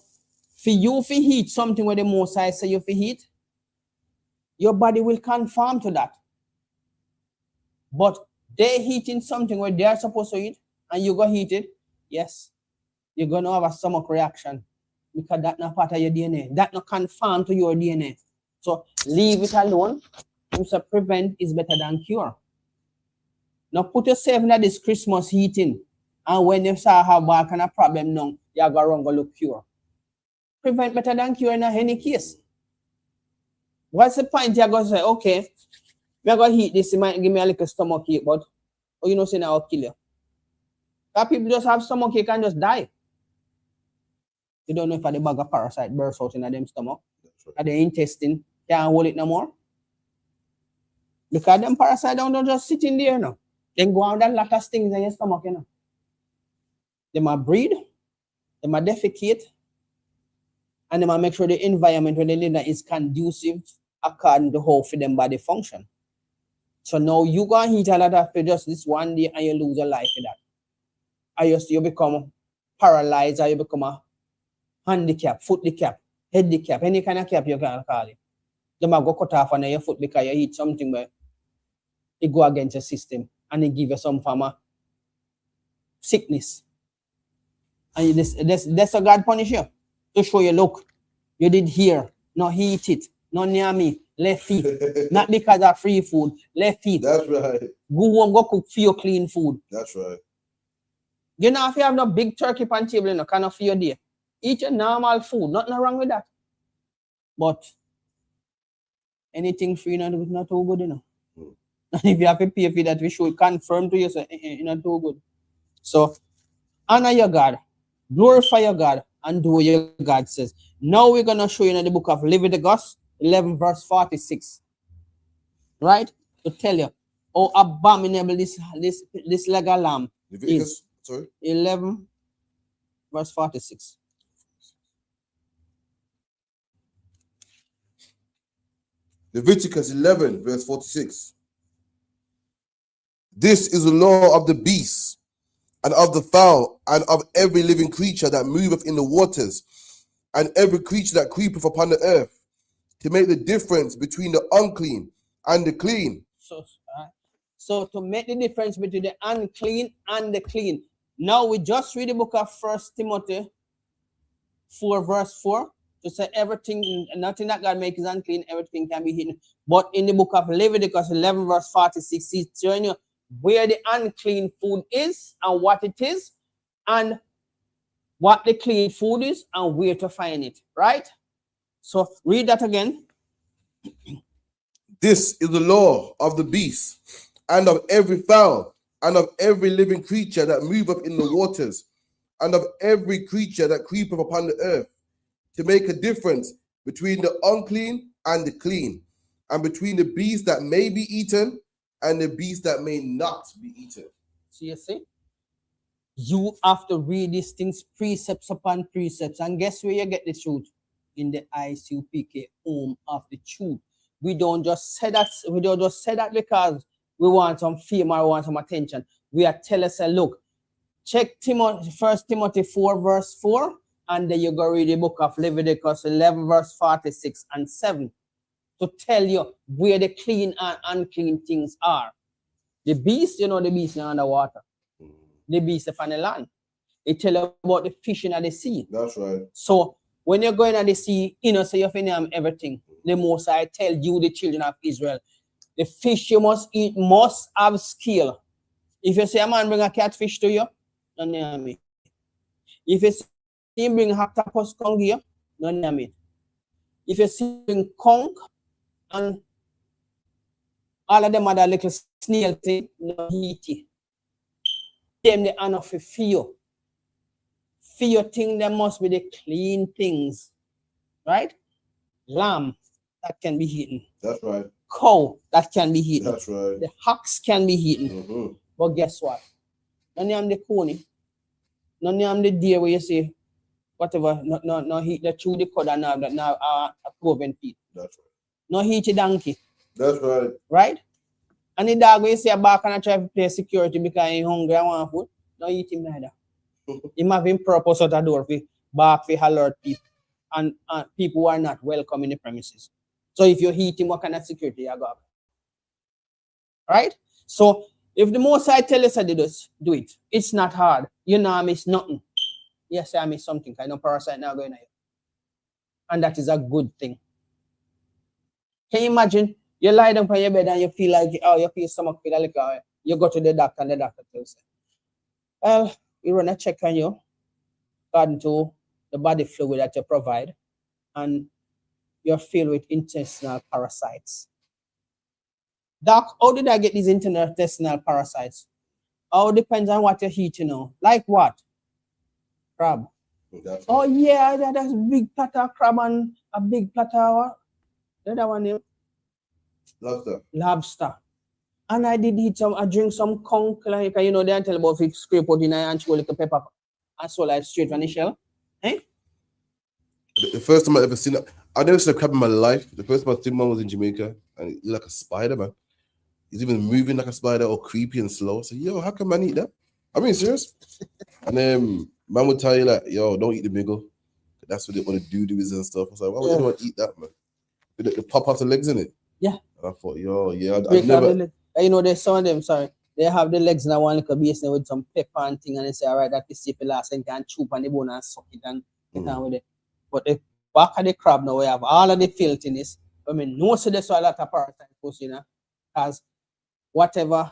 for you to eat something where the Most High say you to eat, your body will conform to that. But they eating something where they are supposed to eat, and you go eat it, yes, you're going to have a stomach reaction. Because that's not part of your DNA. That not conform to your DNA. So leave it alone. So prevent is better than cure. Now put yourself in this Christmas eating, and when you start have all kind of problem now, you go around go look cure. Prevent better than cure in any case. What's the point? You're going to say, okay, we're going to eat this, it might give me a little stomach ache, but you know, say now I'll kill you. Because people just have stomach ache and just die. You don't know if the bag of parasite bursts out in them stomach. Right. And the intestine can't hold it no more. Because them parasites don't just sit in there now. They go on that lot of things in your stomach, you know. They might breed, they might defecate, and they might make sure the environment where they live in is conducive according to how for them body function. So now you go and eat a lot after just this one day and you lose your life in that. Or you become paralyzed, or you become a handicap, foot cap, head cap, any kind of cap you can call it. They might go cut off on your foot because you eat something where it go against the system and he give you some form of sickness. And that's a God punish you to show you, look, you did here, no eat it, no near me, left feet. Not because of free food, left feet. That's right. Go home, go cook for your clean food. That's right. You know, if you have no big turkey pan table, you know, kind of for your day. Eat your normal food, nothing wrong with that. But anything free not too good, you know. And if you have to pay for that, we should confirm to you, so it's not too good. So honor your God, glorify your God, and do what your God says. Now we're gonna show you in the book of Leviticus 11 verse 46. Right? To tell you how abominable this legal lamb is. Sorry? 11 verse 46. Leviticus 11 verse 46. This is the law of the beasts and of the fowl and of every living creature that moveth in the waters and every creature that creepeth upon the earth, to make the difference between the unclean and the clean. So to make the difference between the unclean and the clean. Now we just read the book of 1 Timothy 4 verse 4 to say everything, nothing that God makes is unclean, everything can be hidden. But in the book of Leviticus 11 verse 46, he's showing you where the unclean food is and what it is, and what the clean food is and where to find it, right? So read that again. This is the law of the beasts and of every fowl and of every living creature that moveth in the waters and of every creature that creepeth upon the earth, to make a difference between the unclean and the clean, and between the beast that may be eaten and the beast that may not be eaten. So you see, you have to read these things precepts upon precepts, and guess where you get the truth? In the ISUPK home of the truth. We don't just say that. We don't just say that because we want some fame or we want some attention. We are telling us, look, check 1 Timothy 4 verse 4, and then you go read the book of Leviticus 11 verse 46 and 7 to tell you where the clean and unclean things are. The beast, you know, the beast in underwater. The beast on the land. It tell you about the fish in the sea. That's right. So when you're going to the sea, you know, so you have to name everything. The most I tell you, the children of Israel, the fish you must eat must have skill. If you say a man bring a catfish to you, don't name it. If you see him bring octopus conch here, don't name it. If you see him bring conch and all of them other little snail thing, no eat it. Them the honor for fear. Fear thing, there must be the clean things. Right? Lamb that can be eaten. That's right. Cow that can be eaten. That's right. The ox can be eaten. But guess what? None of them the coney. None of them the deer where you say, whatever, no heat the chew the cud and now a cloven feet. That's right. No heat the donkey. That's right. Right? And the dog where you say a back and try to play security because he's hungry and want food, no eat him neither. He have him purpose out the door for bark for alert people. And people who are not welcome in the premises. So if you hit him, what kind of security you got? Right? So if the most I tell us to do it, it's not hard. You know I miss nothing. Yes, I miss something. I know parasite now going on. And that is a good thing. Can you imagine? You lie down on your bed and you feel like, oh, you feel stomach feel like you go to the doctor and the doctor tells you, well, we run a check on you according to the body fluid that you provide, and you're filled with intestinal parasites. Doc, how did I get these intestinal parasites? Oh, depends on what you eat, you know. Like what? Crab. That's Oh, yeah, that's big platter crab and a big platter. The other one name? Lobster. Lobster. And I drink some conch, like, you know, they tell about if scrape out in and show like a pepper and so like straight from the shell. Eh? The first time I ever seen it, I've never seen a crab in my life. The first time I seen one was in Jamaica, and it looked like a spider, man. He's even moving like a spider, or creepy and slow. So, yo, how can man eat that? I mean, serious. And then man would tell you like, yo, don't eat the miggle. That's what they want to do is and stuff. I was like, why would anyone eat that, man? They pop out the legs in it. Yeah. And I thought, yo, yeah, I'd never. You know, there's some of them, sorry, They have the legs in a one little basin with some pepper and thing, and they say, all right, that is if the last and can chew on the bone and suck it and get on with it. But the back of the crab now, we have all of the filthiness. I mean, no, so there's a lot of parasites, you know, because whatever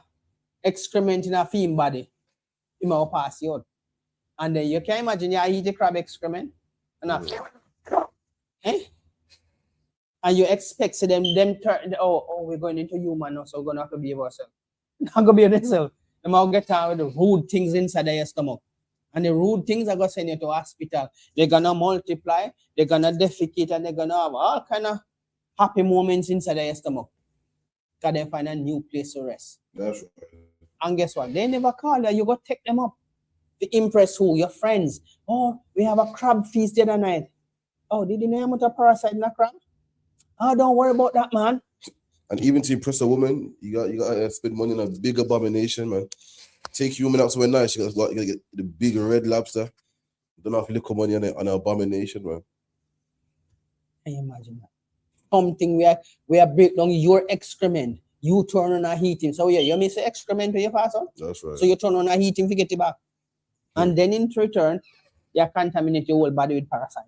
excrement in a female body, it might pass you out. And then you can imagine you eat the crab excrement, and and you expect to them turn, we're going into human now, so we're gonna have to behave ourselves. Not gonna behave themselves. They might get out with the rude things inside your stomach. And the rude things are gonna send you to hospital. They're gonna multiply, they're gonna defecate, and they're gonna have all kind of happy moments inside your stomach. Because they find a new place to rest. That's right. And guess what? They never call you, you go take them up. To impress who? Your friends. Oh, we have a crab feast the other night. Oh, did you know how much a parasite in a crab? Oh, don't worry about that, man. And even to impress a woman, you got to spend money on a big abomination, man. Take your woman out somewhere nice. You got to get the big red lobster. Don't have to look money on an abomination, man. Can you imagine that? Something we are break down your excrement. You turn on a heating. So yeah, you miss the excrement to your pastor. That's right. So you turn on a heating to get it back. And then in return, you contaminate your whole body with parasite.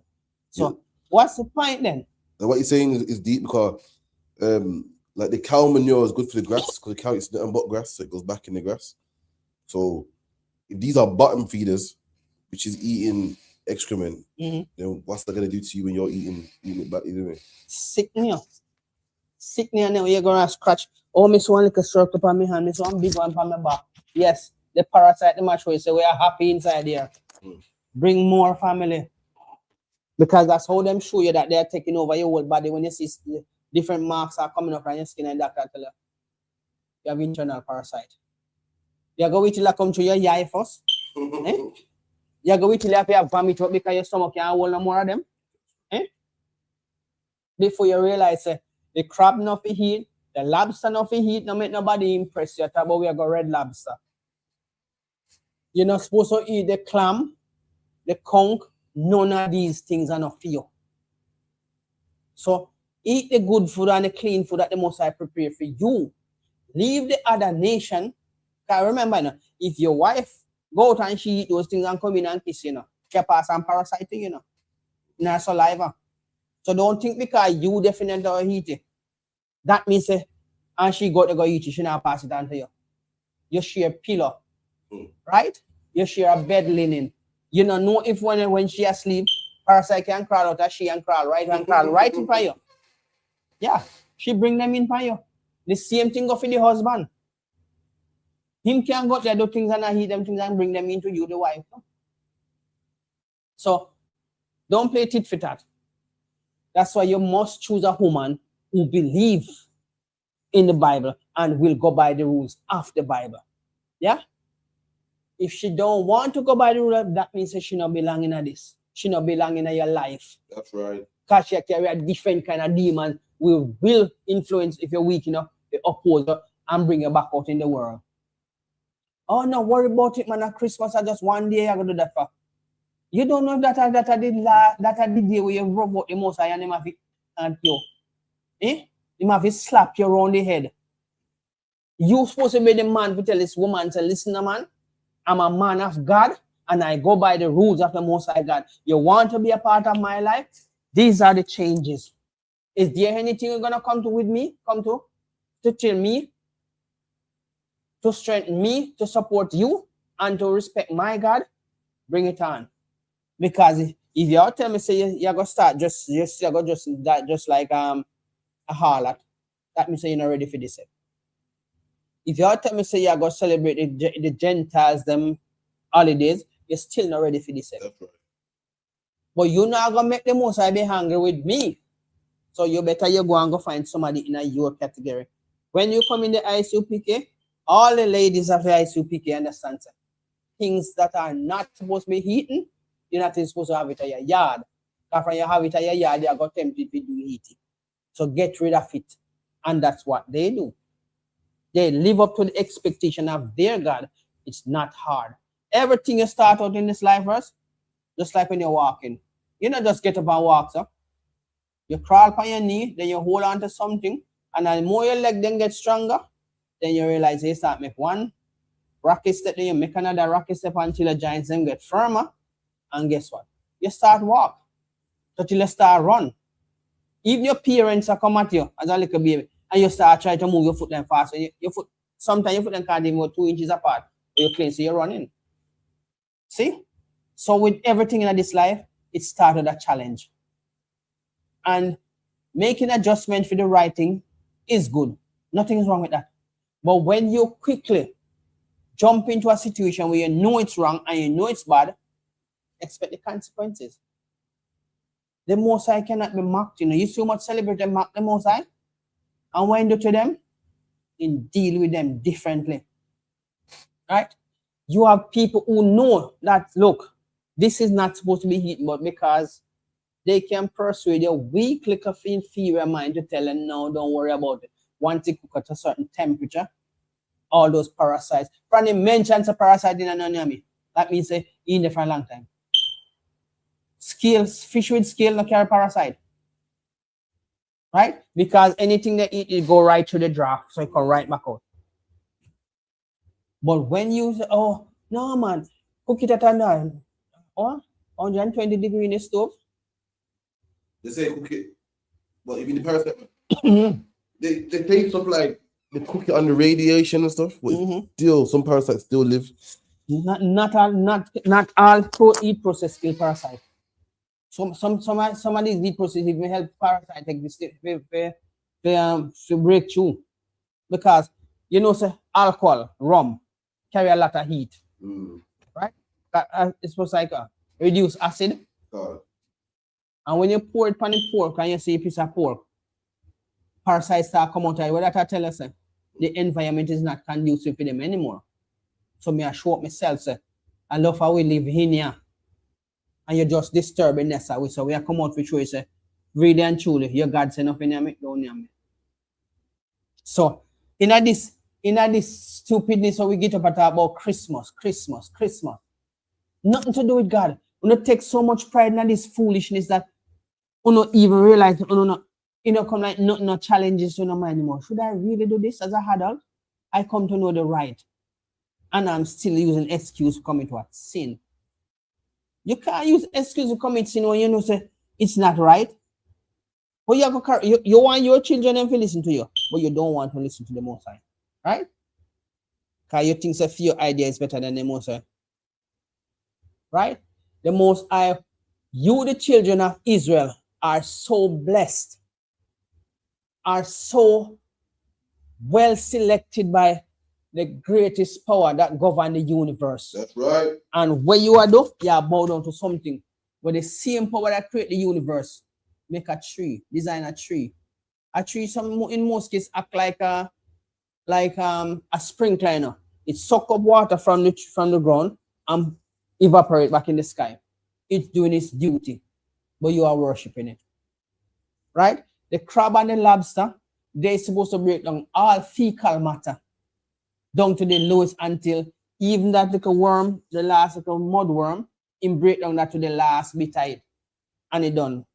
So what's the point then? And what you're saying is deep because like the cow manure is good for the grass because the cow eats nothing but grass, so it goes back in the grass. So if these are bottom feeders, which is eating excrement, then what's that gonna do to you when you're eating it back? Sick me up. Sick me now. You're gonna scratch. Oh, miss one little circle on my hand, miss one big one on my back. Yes, the parasite the match way, so we are happy inside here. Bring more family. Because that's how them show you that they're taking over your whole body when you see different marks are coming up on your skin and doctor tell you you have internal parasite. You go wait till I come to your eye first. You go wait till you have vomit up because your stomach can't hold no more of them. Before you realize the crab not for heat, the lobster not for heat, no make nobody impress you. Talk about we got red lobster. You're not supposed to eat the clam, the conch. None of these things are not for you. So eat the good food and the clean food that the Most High prepare for you. Leave the other nation. Because remember, now, if your wife go out and she eat those things and come in and kiss, she pass some parasite, in her saliva. So don't think because you definitely eat it, that means and she got to go eat it, she not pass it on to you. You share pillow, right? You share a bed linen. You don't know if when she asleep, parasite can crawl out of she and crawl right in for you. Yeah, she bring them in for you. The same thing go for the husband. Him can go there, do things and eat them things and bring them into you, the wife. So don't play tit for tat. That's why you must choose a woman who believe in the Bible and will go by the rules of the Bible. Yeah? If she don't want to go by the rule, that means that she not belong in this. She not belong in your life. That's right. Because she carry a different kind of demon will influence, if you're weak enough, the opposer and bring you back out in the world. Oh, no, worry about it, man. At Christmas, I just one day I go do that for. You don't know that I the day where you rub out the Most High and him have it and you. Him have it slap you around the head. You supposed to be the man to tell this woman, say, listen, man, I'm a man of God and I go by the rules of the Most High God. You want to be a part of my life? These are the changes. Is there anything you're going to come to with me? To tell me? To strengthen me? To support you? And to respect my God? Bring it on. Because if you tell me, say you're going to start just like a harlot, that means you're not ready for this. If you tell me, say you're going to celebrate the Gentiles, them holidays, you're still not ready for this. That's right. But you're not going to make the Most High be hungry with me. So you better you go and go find somebody in your category. When you come in the ISUPK, all the ladies of the ISUPK understand things that are not supposed to be eaten, you're not supposed to have it at your yard. Because when you have it at your yard, you're going to tempted to do eating. So get rid of it. And that's what they do. They live up to the expectation of their God. It's not hard. Everything you start out in this life, first, just like when you're walking. You don't just get up and walk, so. You crawl on your knee, then you hold on to something, and the more your leg then gets stronger, then you realize you start make 1, rocket step, then you make another rocket step until the giants them get firmer. And guess what? You start walk. Until you start run. Even your parents are come at you as a little baby and you start trying to move your foot them fast. Your foot, sometimes your foot them can't even go 2 inches apart. You clean, so you're running. See? So with everything in this life, it started a challenge. And making adjustment for the right thing is good. Nothing is wrong with that. But when you quickly jump into a situation where you know it's wrong and you know it's bad, expect the consequences. The Most High cannot be mocked. You know, you so much celebrate and mock the Most High. And when you do to them, you deal with them differently. Right? You have people who know that, look, this is not supposed to be eaten, but because they can persuade your weak little inferior mind to tell them, no, don't worry about it. Once it cook at a certain temperature, all those parasites. From the mentions a parasite in an onion, that means they in there for a long time. Scales, fish with scale no carry parasite. Right? Because anything they eat, it go right to the draft, so it come right back out. But when you say, oh, no man, cook it at a 120 degrees in the stove. They say cook it, but even the parasite, they take stuff like they cook it on the radiation and stuff, but still some parasites still live. Not all eat processed kill parasite. Some of these deep processes even help parasite like this to break through. Because you know, say alcohol, rum carry a lot of heat. Right? It's supposed to like reduce acid. And when you pour it on the pork and you see a piece of pork, parasites start come out of it. What that tell us? The environment is not conducive for them anymore. So me I show up myself, say, I love how we live in here. And you're just disturbing us. So we are come out with you, say, really and truly, your God sent up in here, don't near me. So in this stupidness, so we get up and talk about Christmas. Nothing to do with God. We don't take so much pride in this foolishness that we don't even realize, come like no challenges to no mind anymore. Should I really do this as a adult? I come to know the right. And I'm still using excuse to commit what? Sin. You can't use excuse to commit sin when you know say it's not right. But you want your children to listen to you, but you don't want to listen to the Most High. Right? Because you think a few ideas is better than the Most High. Right? The Most High, you the children of Israel are so blessed, are so well selected by the greatest power that governs the universe. That's right. And when you are doing, you are bow down to something. But the same power that creates the universe, make a tree, design a tree. A tree, in most cases, act like a sprinkler. It sucks up water from the ground and evaporate back in the sky. It's doing its duty, but you are worshiping it. Right? The crab and the lobster, they're supposed to break down all fecal matter down to the lowest until even that little worm, the last little mud worm, in break down that to the last bit of it. And it done.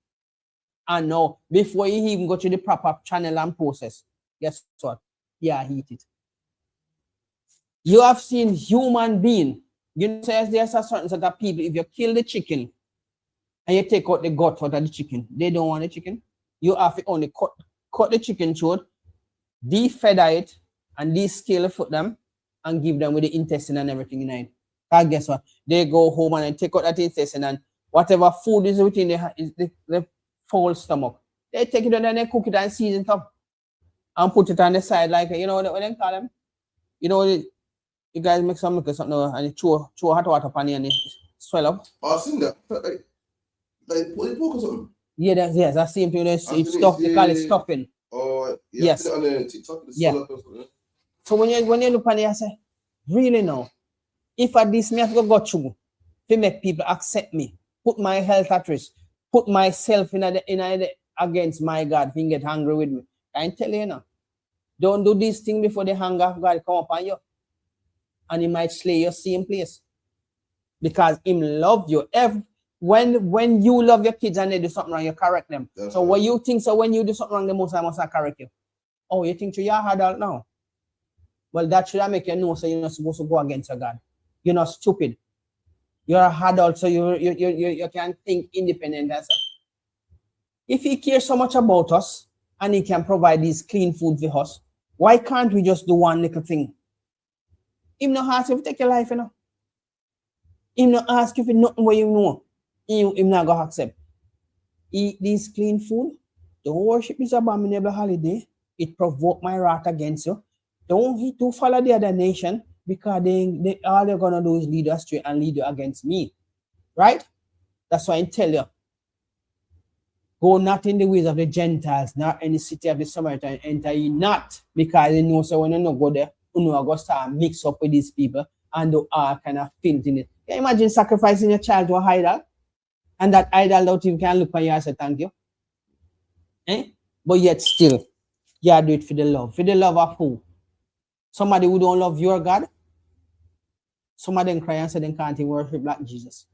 And now, before you even go to the proper channel and process, guess what? Yeah, heat it. You have seen human being. You know, there's a certain set of people, if you kill the chicken and you take out the gut out of the chicken, they don't want the chicken. You have to only cut the chicken throat, de-feather it, and de-scale foot them, and give them with the intestine and everything in it. And guess what? They go home and take out that intestine, and whatever food is within the foul stomach, they take it and they cook it and season it up, and put it on the side like, you know what they call them? You know, you guys make something and you throw hot water on it and it swell up. I've seen that. Like what you pork or something? Yeah, that's the same thing. It's stuff, they call it stuffing. Oh, yeah, yes. On the TikTok, yeah. So when you look at it, I say, really now, if I this me have to go through to make people accept me, put my health at risk, put myself in against my God, if you get angry with me. I tell you now, don't do this thing before the anger of God come upon you. And he might slay your same place. Because him love you. When you love your kids and they do something wrong, you correct them. That's so right. What you think, so when you do something wrong, the Most High must correct you. Oh, you think you're adult now? Well, that should make you know so you're not supposed to go against your God. You're not stupid. You're a adult, so you can think independent as well. If he cares so much about us and he can provide this clean food for us, why can't we just do one little thing? Him not ask you to take your life, you know. Him not ask you for nothing where you know. Him not gonna accept. Eat this clean food. Don't worship this abominable holiday. It provoke my wrath against you. Don't follow the other nation because they all they're gonna do is lead us astray and lead you against me. Right? That's why I tell you. Go not in the ways of the Gentiles, not in the city of the Samaritan, enter ye not, because you know so when you no go there, you know go start mix up with these people and do all kind of filth in it. Can you imagine sacrificing your child to an idol? And that idol don't even can look on you and say thank you. But yet still, you do it for the love. For the love of who? Somebody who don't love your God? Some of them cry and say they can't even worship like Jesus.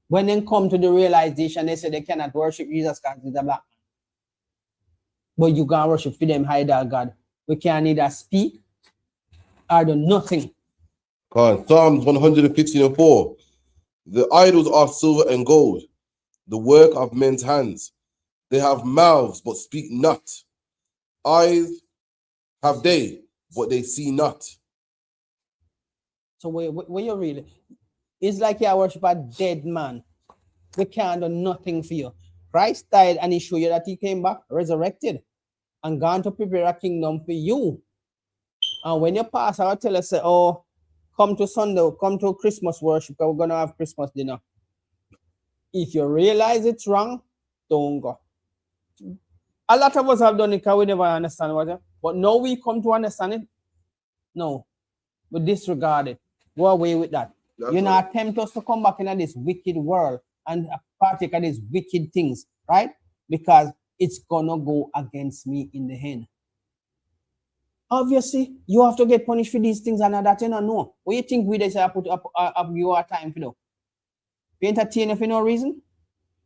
When they come to the realization, they say they cannot worship Jesus because he's a black man. But you can worship for them idol God. We can neither speak or do nothing. Psalms 115:4. The idols are silver and gold, the work of men's hands. They have mouths, but speak not. Eyes have they, but they see not. So where you really? It's like you worship a dead man. We can't do nothing for you. Christ died and he showed you that he came back, resurrected, and gone to prepare a kingdom for you. And when you pass, I will tell us, oh, come to Sunday, come to Christmas worship, we're going to have Christmas dinner. If you realize it's wrong, don't go. A lot of us have done it because we never understand what it is. But now we come to understand it. No, we disregard it. Go away with that. You know, attempt us to come back into this wicked world and partake of these wicked things, right? Because it's gonna go against me in the end. Obviously, you have to get punished for these things and that you don't know. What you think we just put up your time for though? We entertain you for no reason?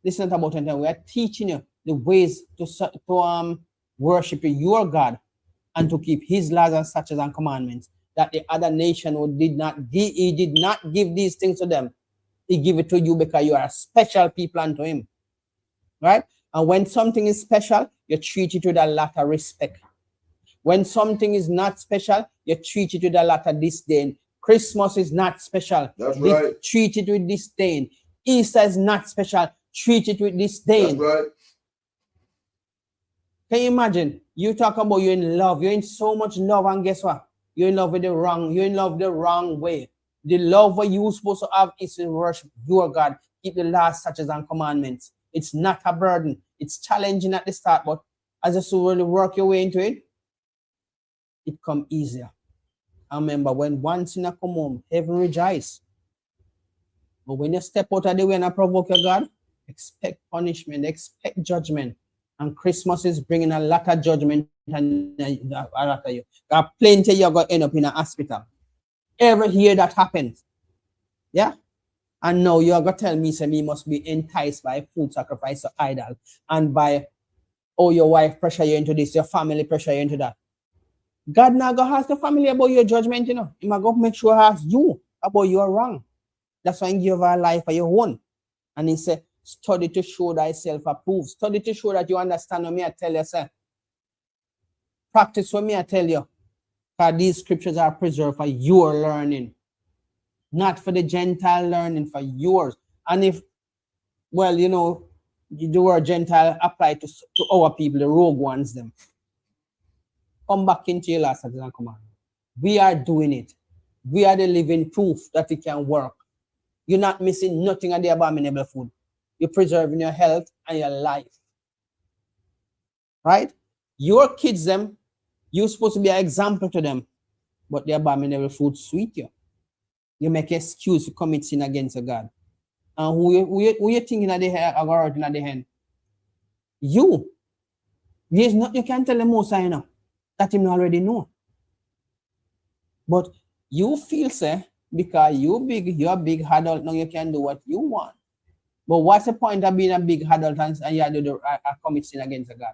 This is not about entertainment. We are teaching you the ways to worship your God and to keep his laws and statutes and commandments that the other nation did not give these things to them. He give it to you because you are a special people unto him. Right? And when something is special, you treat it with a lot of respect. When something is not special, you treat it with a lot of disdain. Christmas is not special. That's right. Treat it with disdain. Easter is not special. Treat it with disdain. That's right. Can you imagine? You talk about you're in love. You're in so much love, and guess what? You're in love with the wrong. You're in love the wrong way. The love what you're supposed to have is to worship your God. Keep the laws, statutes, and commandments. It's not a burden. It's challenging at the start, but as you slowly work your way into it, it come easier. I remember when one sinner come home, heaven rejoice. But when you step out of the way and provoke your God, expect punishment, expect judgment. And Christmas is bringing a lot of judgment and a lot of you. There are plenty you're going to end up in a hospital. Every year that happens. Yeah? And now you're going to tell me, say, me must be enticed by food sacrifice to idol and by, oh, your wife pressure you into this, your family pressure you into that. God not going to ask the family about your judgment, you know. He might go make sure he asks you about your wrong. That's why he give a life for your own. And he said, study to show thyself approved. Study to show that you understand what me I tell you, sir. Practice what me I tell you. Because these scriptures are preserved for your learning. Not for the Gentile learning, for yours. And if, well, you know, the word Gentile apply to our people, the rogue ones, them. Come back into your last and command. We are doing it. We are the living proof that it can work. You're not missing nothing of the abominable food. You're preserving your health and your life. Right? Your kids, them, you're supposed to be an example to them. But the abominable food sweet you. You make an excuse to commit sin against God. And who you thinking at the head or at the hand? You. There's not, you can't tell the most I know. That him already know. But you feel, say, because you're a big adult, now you can do what you want. But what's the point of being a big adult and you do the commit sin against God?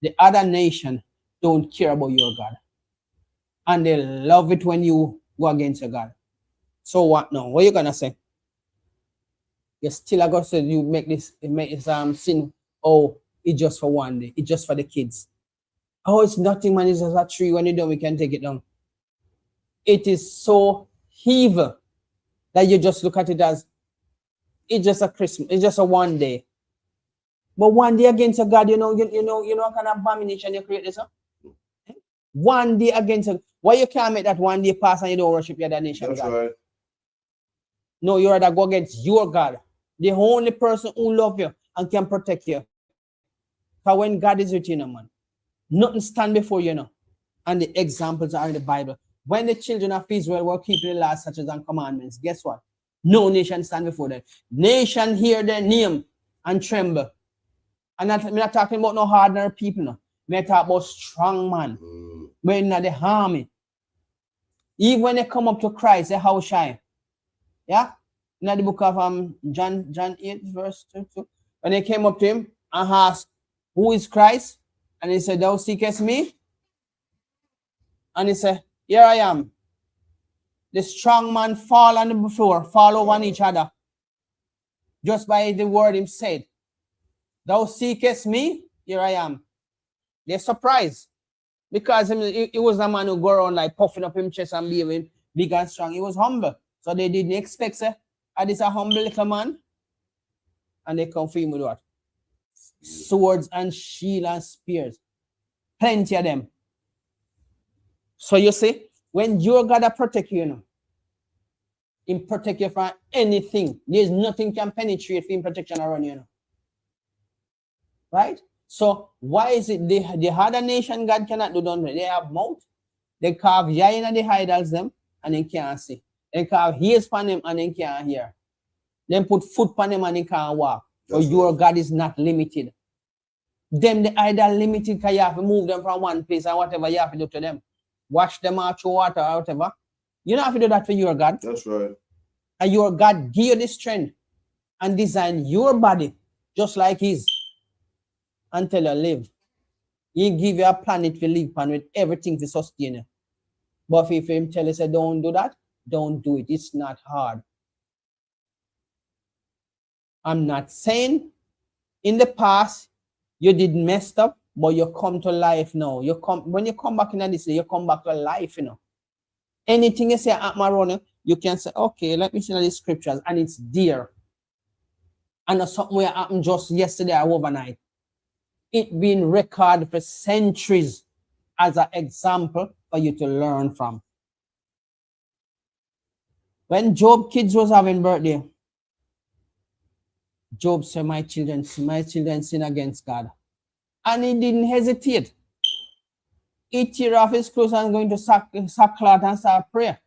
The other nation don't care about your God. And they love it when you go against your God. So what now? What are you gonna say? You still are gonna say you make this sin. Oh, it's just for one day, it's just for the kids. Oh, it's nothing, man, it's just a tree. When you're done, we can take it down. It is so evil that you just look at it as it's just a Christmas, it's just a one day. But one day against a God, you know what kind of abomination you create this, huh? One day against a, why you can't make that one day pass and you don't worship your other nation? That's God? right. No, you rather go against your God, the only person who loves you and can protect you. Because when God is with you, man, nothing stand before you now. And the examples are in the Bible. When the children of Israel were keeping the laws, statutes, and commandments, guess what? No nation stand before them. Nation hear their name and tremble. And I'm not talking about no ordinary people now. I'm talking about strong man. When in the army. Even when they come up to Christ, they how shy. Yeah? In the book of John 8, verse 22. When they came up to him and asked, who is Christ? And he said, thou seekest me? And he said, here I am. The strong man fall on the floor, fall over on each other. Just by the word him said. Thou seekest me? Here I am. They're surprised. Because he was a man who go around like puffing up his chest and being big and strong. He was humble. So they didn't expect, say, this a humble little man. And they come for him with what? Swords and shield and spears. Plenty of them. So you see, when your God protect you, know, him protect you from anything. There's nothing can penetrate for him protection around you. Know. Right? So why is it the other nation God cannot do done? They have mouth. They carve eye in the idols them and they can't see. They carve ears on them and they can't hear. Then put foot on them and they can't walk. So your God is not limited. Them the idol limited because you have to move them from one place and whatever you have to do to them. Wash them out through water or whatever. You don't have to do that for your God. That's right. And your God give you the strength and design your body just like his until you live. He give you a planet to live on with everything to sustain you. But if him tell you say don't do that, don't do it. It's not hard. I'm not saying in the past you did messed up, but you come to life now. You come when you come back in this day, you come back to life, you know. Anything you say at my running, you can say, okay, let me see the scriptures, and it's there. And something where happened just yesterday or overnight. It been recorded for centuries as an example for you to learn from. When Job kids was having birthday, Job said, my children sin against God. And he didn't hesitate. He tear off his clothes and going to sackcloth and start prayer.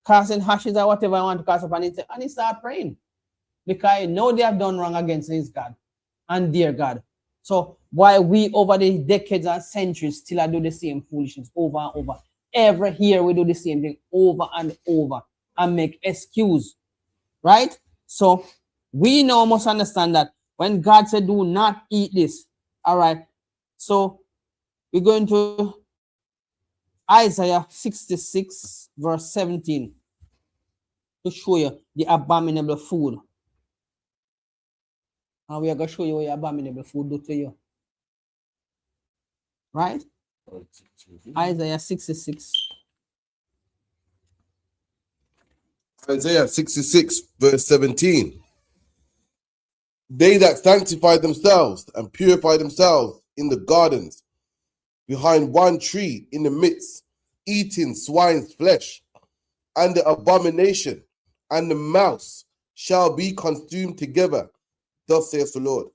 Casting ashes or whatever I want to cast upon it. And he start praying. Because he know they have done wrong against his God and their God. So why we over the decades and centuries still do the same foolishness over and over. Every year we do the same thing over and over and make excuse. Right? So we now must understand that when God said do not eat this. All right. So we're going to Isaiah 66 verse 17 to show you the abominable food. And we are going to show you what your abominable food do to you. Right? Isaiah 66. Isaiah 66 verse 17. They that sanctify themselves and purify themselves in the gardens, behind one tree in the midst, eating swine's flesh, and the abomination and the mouse shall be consumed together. Thus saith the Lord.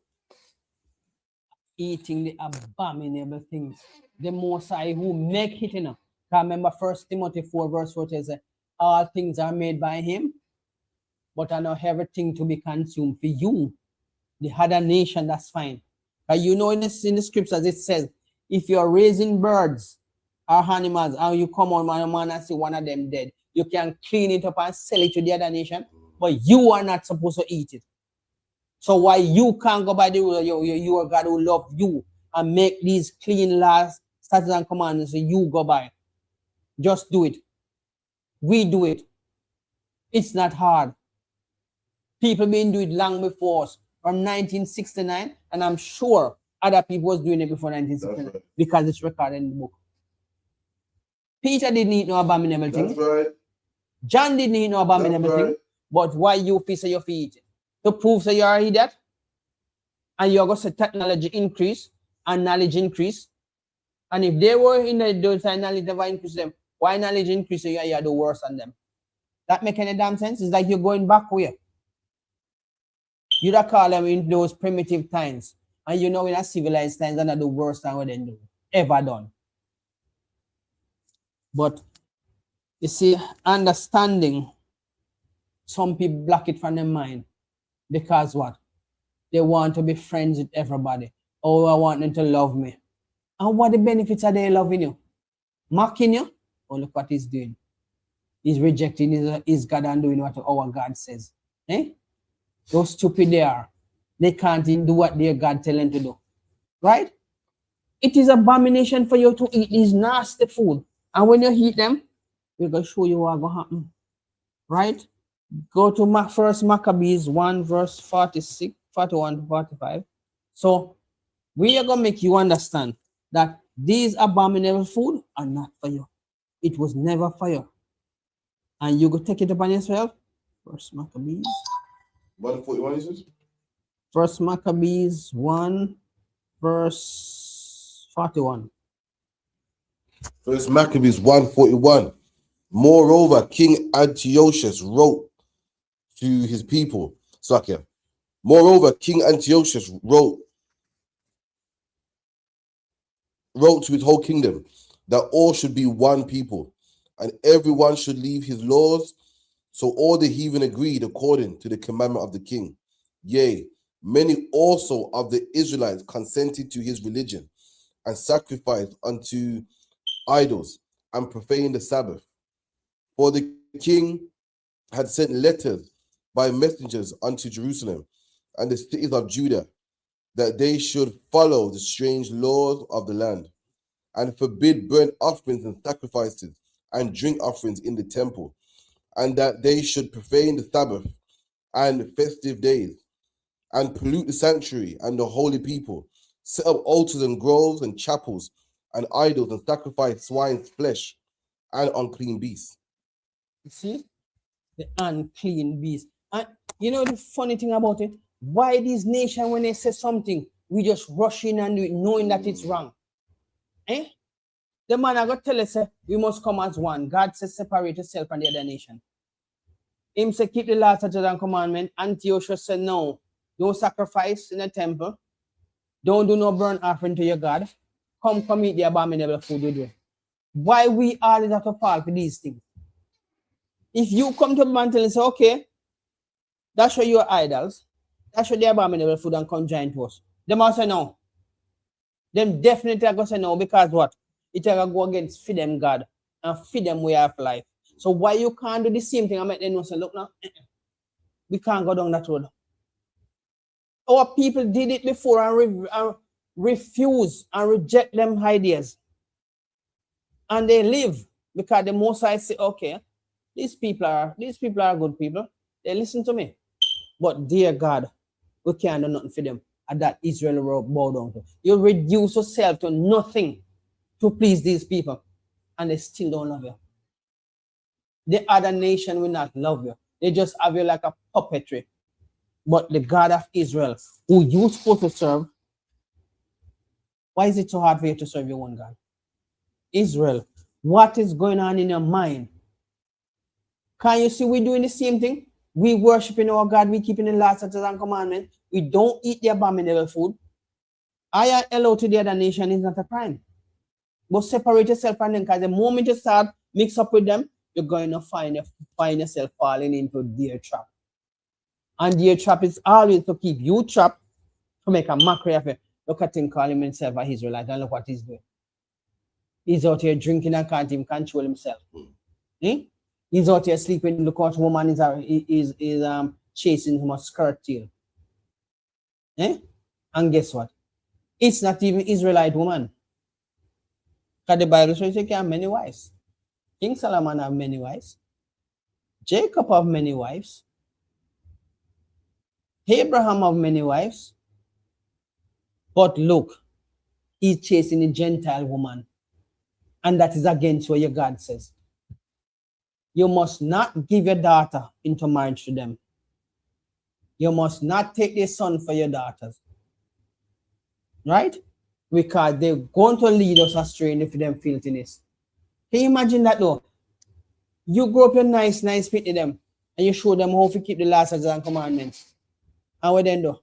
Eating the abominable things. The Most High who make it enough. Remember 1 Timothy 4 verse 4 says, all things are made by him, but I know everything to be consumed for you. The other nation, that's fine. But you know in the scriptures it says, if you're raising birds or animals and you come on man and see one of them dead, you can clean it up and sell it to the other nation, but you are not supposed to eat it. So why you can't go by the rule, your God who love you and make these clean laws, statutes and commandments so you go by. Just do it. We do it. It's not hard. People been doing it long before us, from 1969, and I'm sure other people was doing it before 1969 right. because it's recorded in the book. Peter didn't eat no abominable thing. That's right. John didn't eat no abominable That's thing. right. But why you feel say you eat it? To prove that you are idiot? And you're going to say technology increase and knowledge increase. And if they were in the those knowledge never increase them, why knowledge increase so you are the worse than them? That make any damn sense? It's like you're going back where? You don't call them in those primitive times. And you know in a civilized times they're the worst thing what they do ever done. But you see, understanding, some people block it from their mind because what? They want to be friends with everybody. Oh, I want them to love me. And what the benefits are they loving you? Mocking you? Oh, look what he's doing. He's rejecting his God and doing what our God says. Eh? How stupid they are. They can't even do what their God tell them to do. Right? It is abomination for you to eat these nasty food. And when you eat them, we're going to show you what's going to happen. Right? Go to First Maccabees 1 verse 46, 41 to 45. So we are going to make you understand that these abominable food are not for you. It was never for you. And you go take it upon yourself. First Maccabees. 141 is it? First Maccabees 1 verse 41. First Maccabees 141. Moreover, King Antiochus wrote to his people. Moreover, King Antiochus wrote to his whole kingdom that all should be one people, and everyone should leave his laws. So all the heathen agreed according to the commandment of the king. Yea, many also of the Israelites consented to his religion, and sacrificed unto idols, and profaned the Sabbath. For the king had sent letters by messengers unto Jerusalem and the cities of Judah, that they should follow the strange laws of the land, and forbid burnt offerings and sacrifices and drink offerings in the temple, and that they should profane the Sabbath and festive days, and pollute the sanctuary and the holy people, set up altars and groves and chapels and idols, and sacrifice swine's flesh and unclean beasts. You see? The unclean beast. And you know the funny thing about it? Why these nations, when they say something, we just rush in and do it, knowing that it's wrong? Eh? The man I got tell us, we must come as one. God says separate yourself from the other nation. Him say keep the laws, statutes, and commandments. Antiochus said no. Don't sacrifice in the temple. Don't do no burnt offering to your God. Come eat the abominable food with you. Why we always have to fall for these things? If you come to the man and say, okay, that's show your idols, that's show the abominable food and come join to us. They must say no. Them definitely are going to say no, because what? It will go against feed them God and feed them way of life. So why you can't do the same thing and make them know say, look now, we can't go down that road. Our people did it before and refuse and reject them ideas. And they live because the Most High say, okay, these people are good people. They listen to me. But dear God, we can't do nothing for them. And that Israel will bow down to. You reduce yourself to nothing to please these people. And they still don't love you. The other nation will not love you. They just have you like a puppetry. But the God of Israel, who you're supposed to serve, why is it so hard for you to serve your one God? Israel, what is going on in your mind? Can you see we're doing the same thing? We worshiping our God, we keeping the laws, statutes, and commandments. We don't eat the abominable food. I am hello to the other nation is not a crime. But separate yourself from them, because the moment you start mix up with them, you're going to find yourself falling into their trap. And their trap is always to keep you trapped, to make a mockery of it. Look at him calling himself an Israelite, and look what he's doing. He's out here drinking and can't even control himself. He's out here sleeping. Look what woman is chasing him a skirt tail. And guess what? It's not even Israelite woman. Because the Bible says you can have many wives. King Solomon have many wives. Jacob have many wives. Abraham have many wives. But look, he's chasing a Gentile woman. And that is against what your God says. You must not give your daughter into marriage to them. You must not take their son for your daughters. Right? Because they're going to lead us astray if them filthiness. Can you imagine that though? You grow up your nice fit to them and you show them how to keep the laws and commandments. And what then do?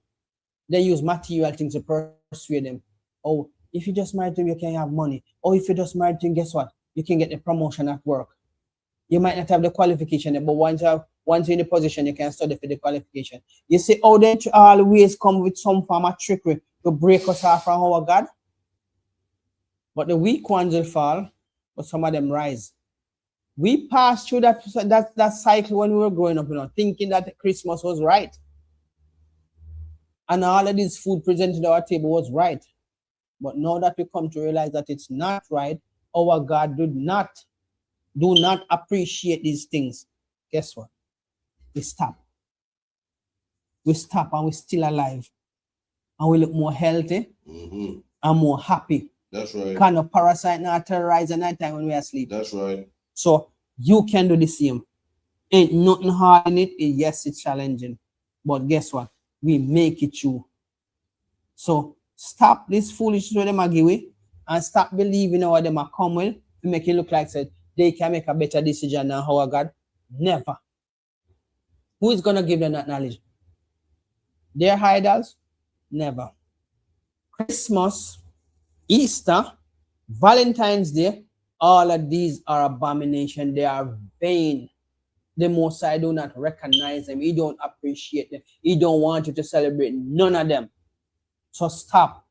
They use material things to persuade them. Oh, if you just married to him, you can have money. Or if you just married to him, guess what? You can get the promotion at work. You might not have the qualification, but once you're in the position, you can study for the qualification. You see how they always come with some form of trickery to break us off from our God. But the weak ones will fall, but some of them rise. We passed through that cycle when we were growing up, thinking that Christmas was right. And all of this food presented at our table was right. But now that we come to realize that it's not right, our God do not appreciate these things. Guess what? We stop. We stop and we're still alive. And we look more healthy and more happy. That's right. Kind of parasite not terrorize at night time when we are asleep. That's right. So you can do the same. Ain't nothing hard in it. Yes, it's challenging. But guess what? We make it through. So stop this foolishness with them are give and stop believing what them are come with to make it look like said they can make a better decision than our God. Never. Who is gonna give them that knowledge? Their idols? Never. Christmas, Easter, Valentine's Day, all of these are abomination. They are vain. The Most High do not recognize them. He don't appreciate them. He don't want you to celebrate none of them. So stop.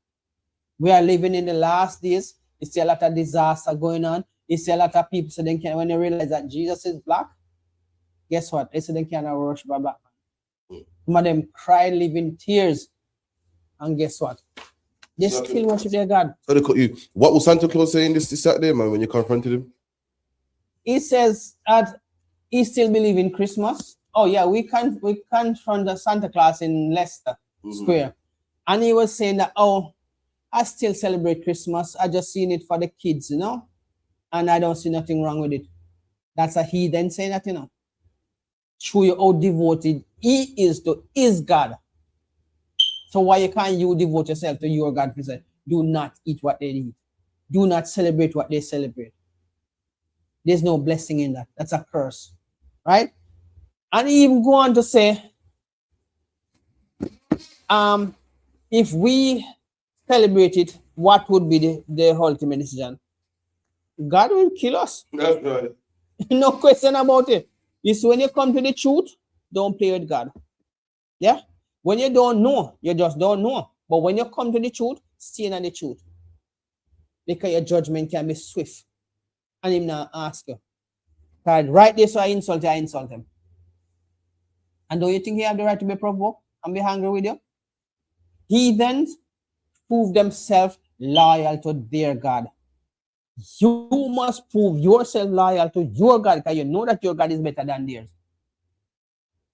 We are living in the last days. You see a lot of disaster going on. You see a lot of people, so they can, when they realize that Jesus is black, guess what? They say they cannot worship a black man. Some of them cry, live in tears. And guess what? They still worship their God. So they cut you. What was Santa Claus saying this Saturday, man, when you confronted him? He says that he still believes in Christmas. Oh yeah, we confront the Santa Claus in Leicester Square. And he was saying that, oh, I still celebrate Christmas. I just seen it for the kids, and I don't see nothing wrong with it. That's a heathen saying that, Show you how devoted he is to his God. So why can't you devote yourself to your God? Do not eat what they eat. Do not celebrate what they celebrate. There's no blessing in that. That's a curse. Right? And he even go on to say, if we celebrate it, what would be the ultimate decision? God will kill us. That's right. No question about it. It's when you come to the truth, don't play with God. Yeah? When you don't know, you just don't know. But when you come to the truth, stay in the truth. Because your judgment can be swift. And him now ask you. God, right there, so I insult him. And don't you think he have the right to be provoked and be angry with you? Heathens prove themselves loyal to their God. You must prove yourself loyal to your God because you know that your God is better than theirs.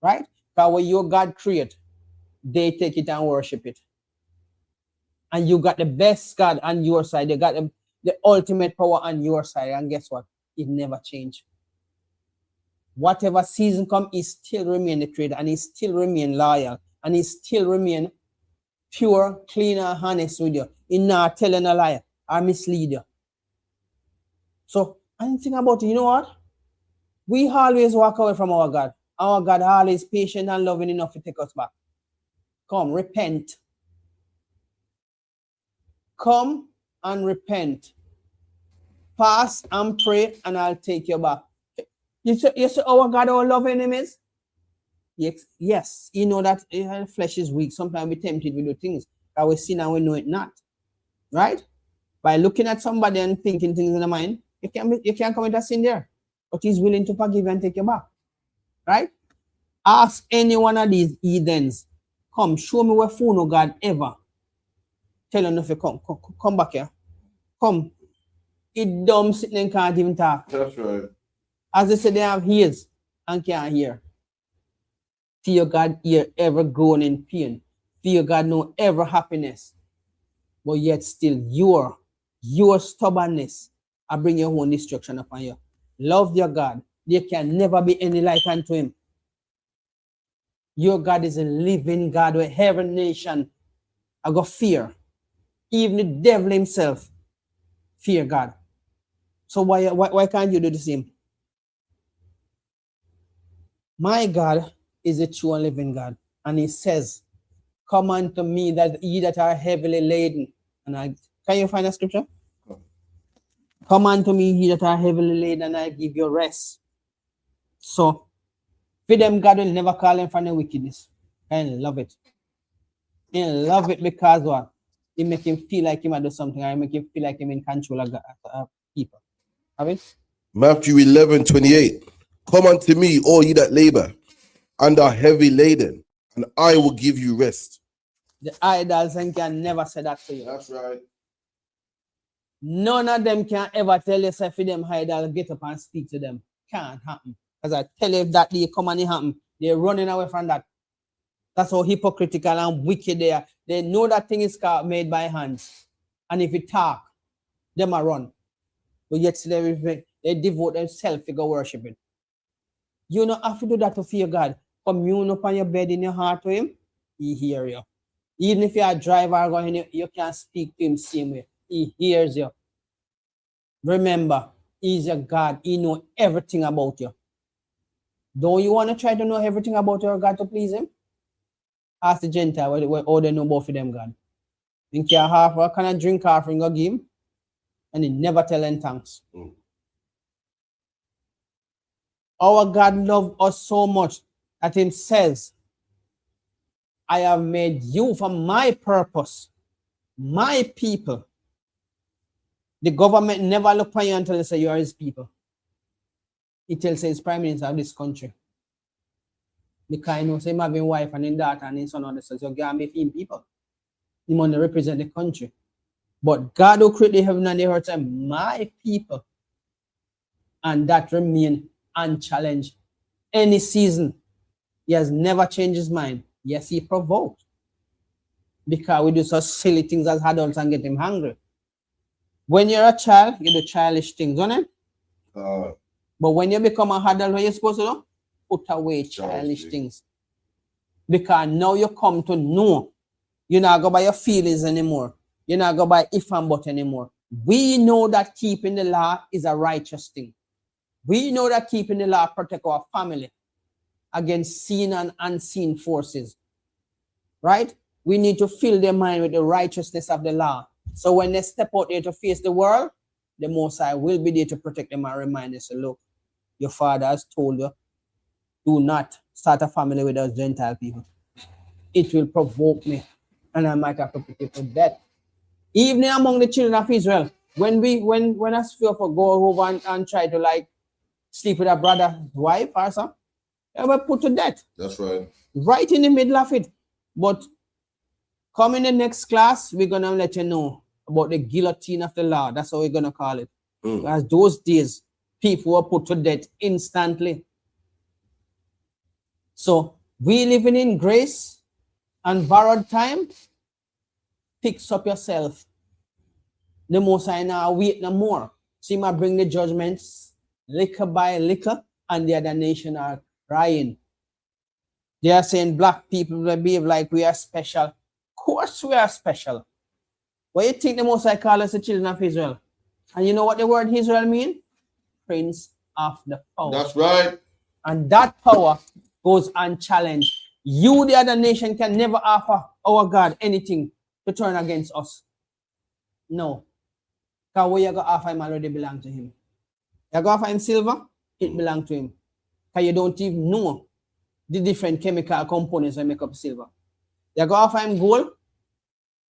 Right? Because when your God create, they take it and worship it. And you got the best God on your side. You got the ultimate power on your side. And guess what? It never changed. Whatever season come, he still remain the creator and he still remain loyal and he still remain pure, clean, and honest with you. He not telling a lie or mislead you. So, and think about it, you know what? We always walk away from our God. Our God always patient and loving enough to take us back. Come, repent. Come and repent. Fast and pray, and I'll take you back. You say our God, our loving him is? Yes, you know that flesh is weak. Sometimes we're tempted to do things that we sin and we know it not. Right? By looking at somebody and thinking things in the mind, you can't commit a sin there. But he's willing to forgive and take you back. Right? Ask any one of these heathens. Come, show me where phone no God ever. Tell him if you come back here. Come. It dumb sitting and can't even talk. That's right. As they say, they have ears and can't hear. Fear God ear ever grown in pain. Fear God know ever happiness. But yet still your stubbornness I bring your own destruction upon you. Love your God. There can never be any like unto him. Your God is a living God with every nation. I got fear. Even the devil himself fear God. So why can't you do the same? My God is a true and living God. And he says, come unto me that ye that are heavily laden. And can you find a scripture? Come unto me ye that are heavily laden, and I give you rest. So for them, God will never call them from the wickedness. And love it. And love it because what? It make him feel like he might do something, or make him feel like him in control of people. Have it? Matthew 11:28. Come unto me, all ye that labor and are heavy laden, and I will give you rest. The idols and can never say that to you. That's right. None of them can ever tell you, say, for them idol, get up and speak to them. Can't happen. Because I tell you, if that day come and it happen, they're running away from that. That's how hypocritical and wicked they are. They know that thing is made by hands. And if it talk, them are run. But yet they devote themselves to go worshiping. You don't have to do that to fear God. Commune upon your bed in your heart to him, he hear you. Even if you're a driver going, you can't speak to him same way. He hears you. Remember, he's your God. He knows everything about you. Don't you want to try to know everything about your God to please him? Ask the Gentile what they know about for them God. Think you're half a kind of drink offering go give him, and he never tell them thanks. Our God loves us so much that him says, I have made you for my purpose, my people. The government never look for you until they say you are his people. He tells his prime minister of this country. Because he knows him having wife and his daughter and his son on the side. So you can't be him people. He want to represent the country. But God who created the heaven and the earth said, my people. And that remain unchallenged. Any season. He has never changed his mind. Yes, he provoked. Because we do such silly things as adults and get him hungry. When you're a child, you do childish things, don't it? But when you become an adult, what you're supposed to do? Put away childish things. Because now you come to know. You're not going by your feelings anymore. You're not going by if and but anymore. We know that keeping the law is a righteous thing. We know that keeping the law protect our family against seen and unseen forces. Right? We need to fill their mind with the righteousness of the law. So when they step out there to face the world, the Most High will be there to protect them and remind them, so look, your father has told you, do not start a family with us Gentile people. It will provoke me, and I might have to put it to death. Even among the children of Israel, when a few of us go over and try to like sleep with a brother's wife or something, they were put to death. That's right. Right in the middle of it. But come in the next class, we're going to let you know about the guillotine of the law. That's how we're going to call it. As those days, people were put to death instantly. So we living in grace and borrowed time. Fix up yourself. The Most High now wait no more. See, might bring the judgments liquor by liquor, and the other nation are crying. They are saying black people behave like we are special. Of course we are special. What you think the Most High call us the children of Israel? And you know what the word Israel means? Prince of the power. That's right. And that power goes unchallenged. You, the other nation, can never offer our God anything to turn against us. No. Because what you going to offer him already belong to him. You going to offer him silver? It belongs to him. Because you don't even know the different chemical components that make up silver. You going to offer him gold?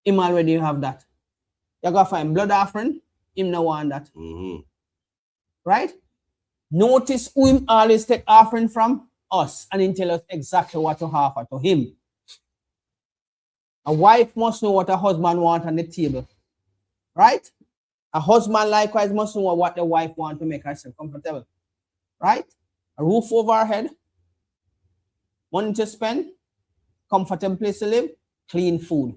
Him already have that. You going to offer him blood offering? Him no want that. Right? Notice who him always take offering from? Us. And he tell us exactly what to offer to him. A wife must know what a husband wants on the table. Right? A husband likewise must know what the wife wants to make herself comfortable. right? A roof over our head, money to spend, comfortable place to live, clean food.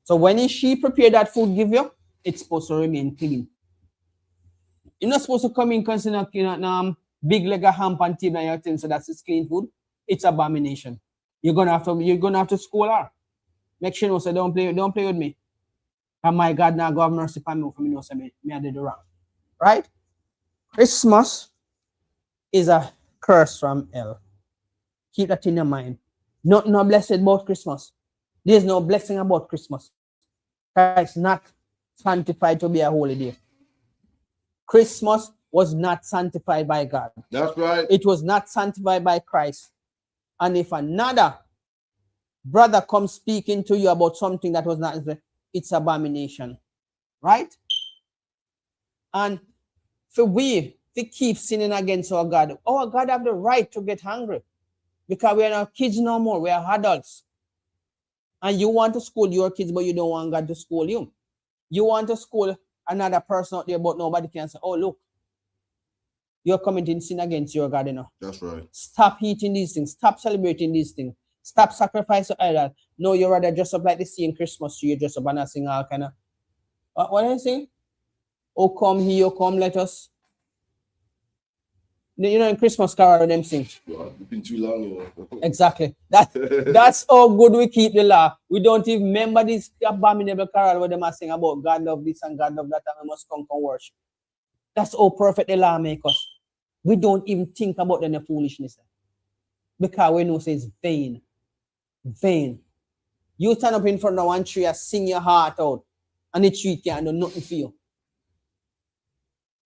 So when she prepare that food give you, it's supposed to remain clean. You're not supposed to come in because big leg of ham and table and your thing, so that's it's clean food. It's abomination. You're gonna have to school her. Make sure you know, so don't play with me. And my God, now go have mercy upon me for me know say me I did it wrong. Right? Christmas is a curse from hell. Keep that in your mind. No blessed about Christmas. There's no blessing about Christmas. It's not sanctified to be a holy day. Christmas was not sanctified by God. That's right. It was not sanctified by Christ. And if another brother comes speaking to you about something that was not, it's abomination. Right? And for we keep sinning against our God have the right to get hungry. Because we are not kids no more, we are adults. And you want to school your kids, but you don't want God to school you. You want to school another person out there, but nobody can say, oh, look, you're committing sin against your God, you know. That's right. Stop eating these things. Stop celebrating these things. Stop sacrificing idol. No, you rather dress up like the same Christmas tree. You dress up and sing all kind of. What are you saying? Oh, come here, oh, come, let us. You know, in Christmas carol, them sing. Well, it's been too long, you know. Exactly. That's how good we keep the law. We don't even remember this abominable carol where they must sing about God love this and God love that, and we must come and worship. That's how perfect the law make us. We don't even think about the foolishness. Because we know it's vain. Vain. You stand up in front of one tree and sing your heart out, and the tree can't do nothing for you.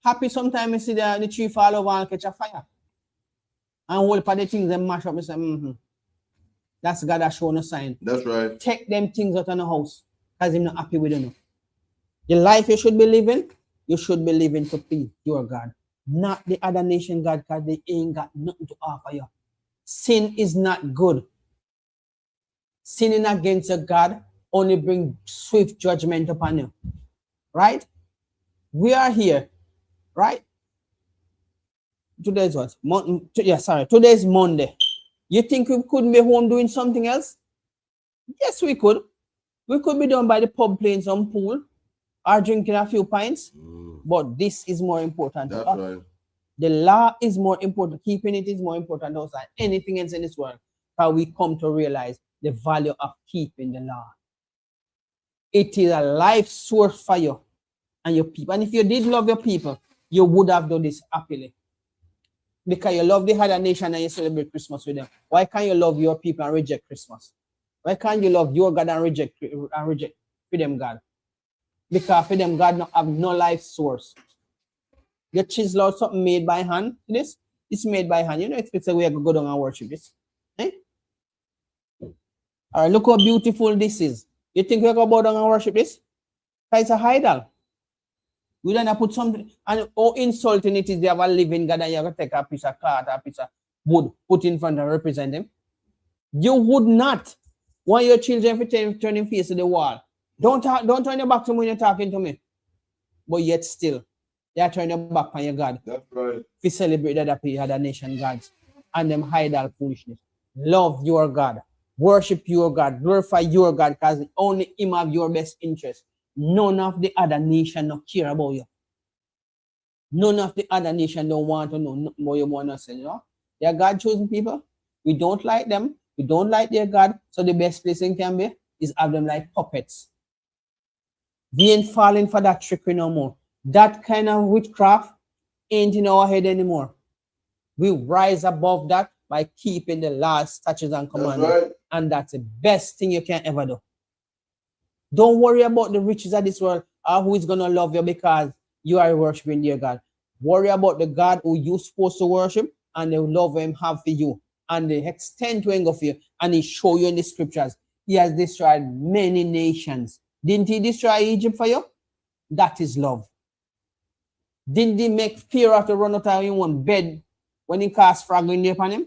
Happy sometimes you see the tree fall over and catch a fire. And all of the things they mash up, you say, that's God that showing a sign. That's right. Take them things out of the house because he's not happy with you. The life you should be living to please your God. Not the other nation God, because they ain't got nothing to offer you. Sin is not good. Sinning against your God only bring swift judgment upon you. Right? We are here. Right? Today's what? Today's Monday. You think we couldn't be home doing something else? Yes, we could. We could be done by the pub playing some pool or drinking a few pints. But this is more important. That's right. The law is more important. Keeping it is more important than anything else in this world. How we come to realize the value of keeping the law. It is a life source for you and your people. And if you did love your people, you would have done this happily. Because you love the other nation and you celebrate Christmas with them. Why can't you love your people and reject Christmas? Why can't you love your God and reject freedom God? Because freedom God not have no life source. You chisel out something made by hand. This it's made by hand. You don't expect that we have to go down and worship this. Eh? All right, look how beautiful this is. You think we go down and worship this? Because it's a idol. We don't put something, and how insulting it is they have a living God and you have to take a piece of cloth, a piece of wood, put in front and represent him. You would not want your children to turn their face to the wall. Don't turn your back to me when you're talking to me. But yet still, they are turning your back on your God. That's right. If you celebrate other nation gods and them idol foolishness. Love your God. Worship your God. Glorify your God because only him have your best interest. None of the other nation don't care about you. None of the other nation don't want to know nothing more you want to say, you know? They are God-chosen people. We don't like them. We don't like their God. So the best place it can be is have them like puppets. We ain't falling for that trickery no more. That kind of witchcraft ain't in our head anymore. We rise above that by keeping the laws, statutes, and commandments. That's right. And that's the best thing you can ever do. Don't worry about the riches of this world or who is going to love you because you are worshiping your God. Worry about the God who you're supposed to worship and the love him have for you and the extent to him of you. And he show you in the scriptures. He has destroyed many nations. Didn't he destroy Egypt for you? That is love. Didn't he make Pharaoh have to run out of his own bed when he cast frog in there upon him?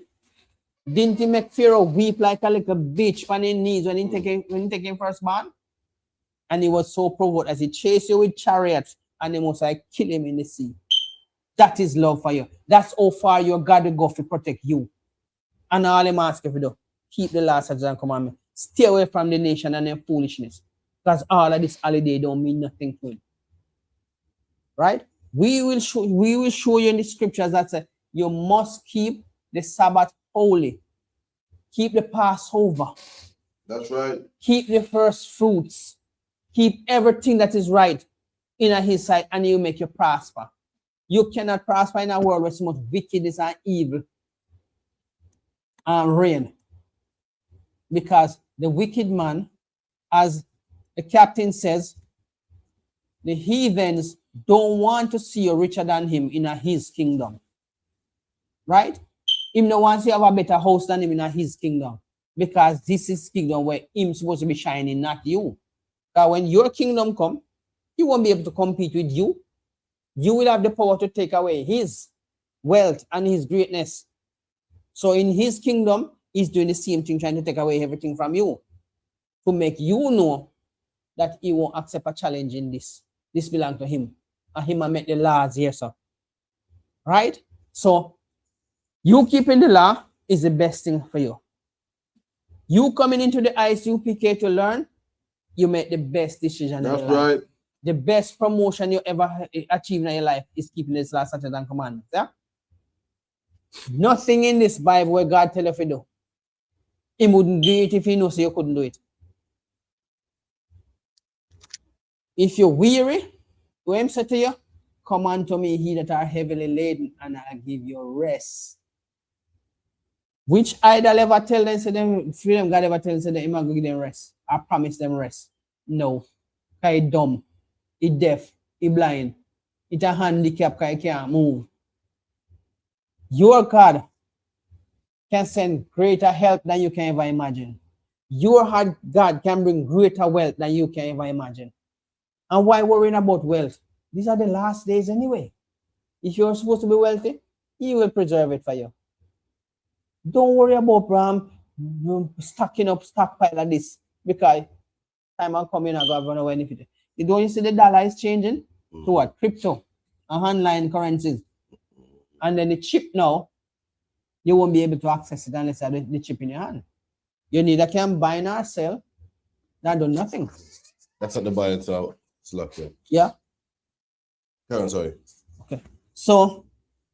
Didn't he make Pharaoh weep like a little bitch on his knees when he take him first born? And he was so provoked as he chased you with chariots and they must like kill him in the sea. That is love for you. That's how far your God will go to protect you. And all I'm asking you to do, keep the law, statutes, and commandments. Stay away from the nation and their foolishness. Because all of this holiday don't mean nothing to you. Right? We will show you in the scriptures that say you must keep the Sabbath holy. Keep the Passover. That's right. Keep the first fruits. Keep everything that is right in his sight, and he'll make you prosper. You cannot prosper in a world where so much wickedness and evil and reign. Because the wicked man, as the captain says, the heathens don't want to see you richer than him in his kingdom. Right? Him no wants to have a better house than him in his kingdom. Because this is kingdom where him supposed to be shining, not you. Because when your kingdom come, he won't be able to compete with you. You will have the power to take away his wealth and his greatness. So in his kingdom, he's doing the same thing, trying to take away everything from you. To make you know that he won't accept a challenge in this. This belongs to him. And him and make the laws here, sir. Right? So, you keeping the law is the best thing for you. You coming into the ISUPK to learn, you make the best decision. That's right. The best promotion you ever achieve in your life is keeping this law, statutes, and commandments. Yeah? Nothing in this Bible where God tell you to do. He wouldn't do it if he knows you couldn't do it. If you're weary, when him say to you, come unto me, he that are heavily laden, and I'll give you rest. Which idol ever tell them, say them, freedom God ever tell them, say them, I'm going to give them rest. I promise them rest. No. Because he dumb, he deaf, he blind, he a handicap because he can't move. Your God can send greater help than you can ever imagine. Your God can bring greater wealth than you can ever imagine. And why worrying about wealth? These are the last days anyway. If you're supposed to be wealthy, he will preserve it for you. Don't worry about stacking up stockpile like this, because time I'm coming, I'm going to run away anything. You don't see the dollar is changing to what? Crypto and online currencies. And then the chip now, you won't be able to access it unless you have the chip in your hand. You neither can buy nor sell, that do nothing. That's not the buy and sell. It's luck, yeah. Yeah. Karen, sorry. Okay. So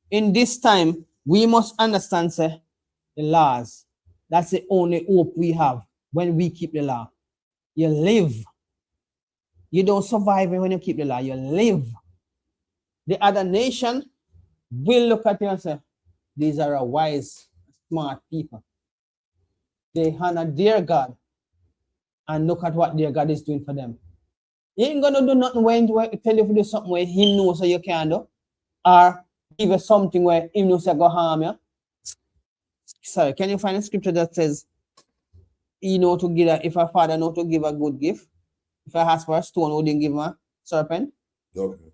in this time, we must understand, sir, the laws. That's the only hope we have when we keep the law. You live. You don't survive when you keep the law. You live. The other nation will look at you and say, these are a wise, smart people. They honor their God and look at what their God is doing for them. He ain't gonna do nothing when he tell you to do something where he knows so you can do, or give you something where he knows you go harm you. Sorry, can you find a scripture that says, he know to give if a father know to give a good gift, if I ask for a stone, wouldn't give him a serpent? Okay.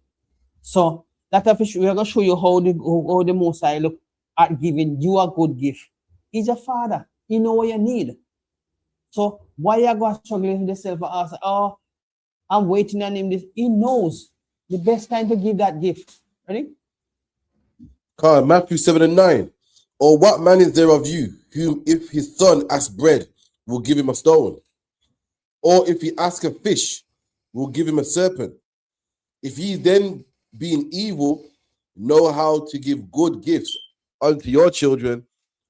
So that we're gonna show you how the Most High look at giving you a good gift. He's a father. He know what you need. So why you going to struggle with yourself and ask, oh, I'm waiting on him. He knows the best time to give that gift. Ready? Carl, Matthew 7:9. Or what man is there of you, whom if his son asks bread, will give him a stone? Or if he asks a fish, will give him a serpent? If ye then, being evil, know how to give good gifts unto your children,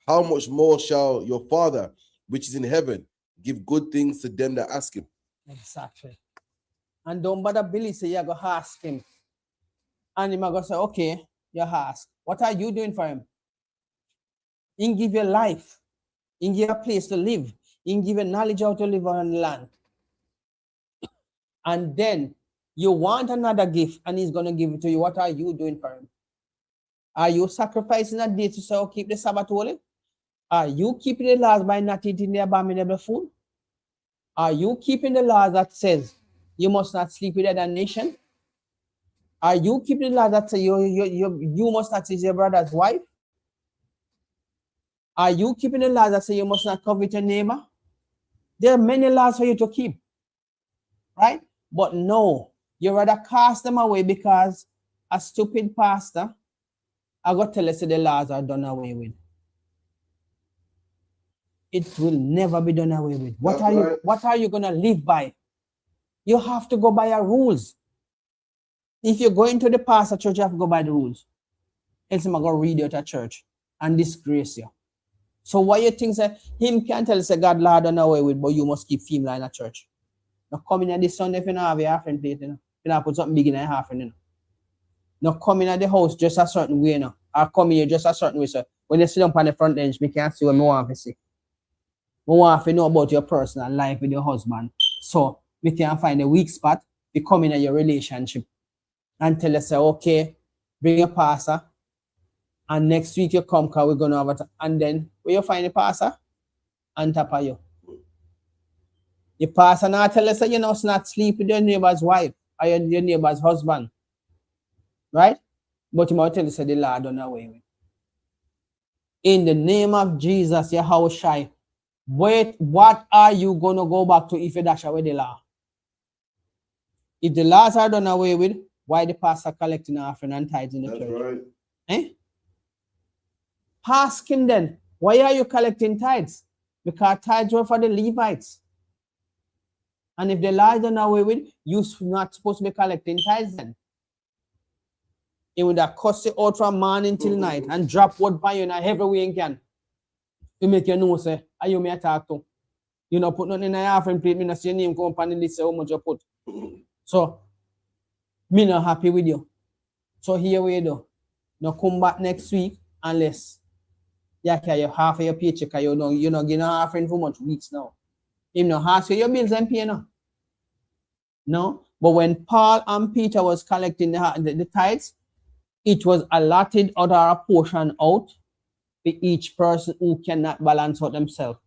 how much more shall your Father, which is in heaven, give good things to them that ask him? Exactly. And don't bother Billy say you're going to ask him. And him going to say, okay, you ask. What are you doing for him? He can give you life. He can give you a place to live. He can give you knowledge how to live on the land. And then you want another gift and he's going to give it to you. What are you doing for him? Are you sacrificing a day to say, oh, keep the Sabbath holy? Are you keeping the laws by not eating the abominable food? Are you keeping the laws that says you must not sleep with other nation? Are you keeping the laws that say you must not teach your brother's wife? Are you keeping the laws that say you must not covet your neighbor? There are many laws for you to keep, right? But no, you rather cast them away because a stupid pastor I got to tell us the laws are done away with. It will never be done away with. What are you gonna live by? You have to go by your rules. If you're going to the pastor church, you have to go by the rules. Else I'm gonna read you at a church and disgrace you. So why you think that him can't tell us God law done away with, but you must keep female in a church? Now come in at this Sunday if you don't have your offering plate, you know. You don't put something big in your offering, you know. Now come in at the house just a certain way, you know. Or come here just a certain way. So when you sit up on the front bench, we can't see what I want to see. We want to know about your personal life with your husband. So we can find a weak spot. We come in at your relationship and tell us, okay, bring a pastor. And next week you come because we're going to have it. And then where you find the pastor? On top of you. The pastor now tell us, you know, not sleep with your neighbor's wife or your neighbor's husband. Right? But you might tell us the law done away with. In the name of Jesus, your house shy. Wait, what are you going to go back to if you dash away the law? If the laws are done away with, why the pastor collecting offering and tithes in the church? Right. Eh? Ask him then, why are you collecting tithes? Because tithes were for the Levites. And if the law is done away with, you're not supposed to be collecting tithes then. It would have cost you out from morning till night and drop word by you in every way you can. To make you know, say, are you may talk to? You know, put nothing in your offering plate, me not see your name come up on the list, say how much you put. So, me not happy with you. So here we do. Now come back next week unless you carry half of your paycheck, you know, getting offering for much weeks now. Him no ask you your bills and pay now. No, but when Paul and Peter was collecting the tithes, it was allotted out of a portion out for each person who cannot balance out themselves.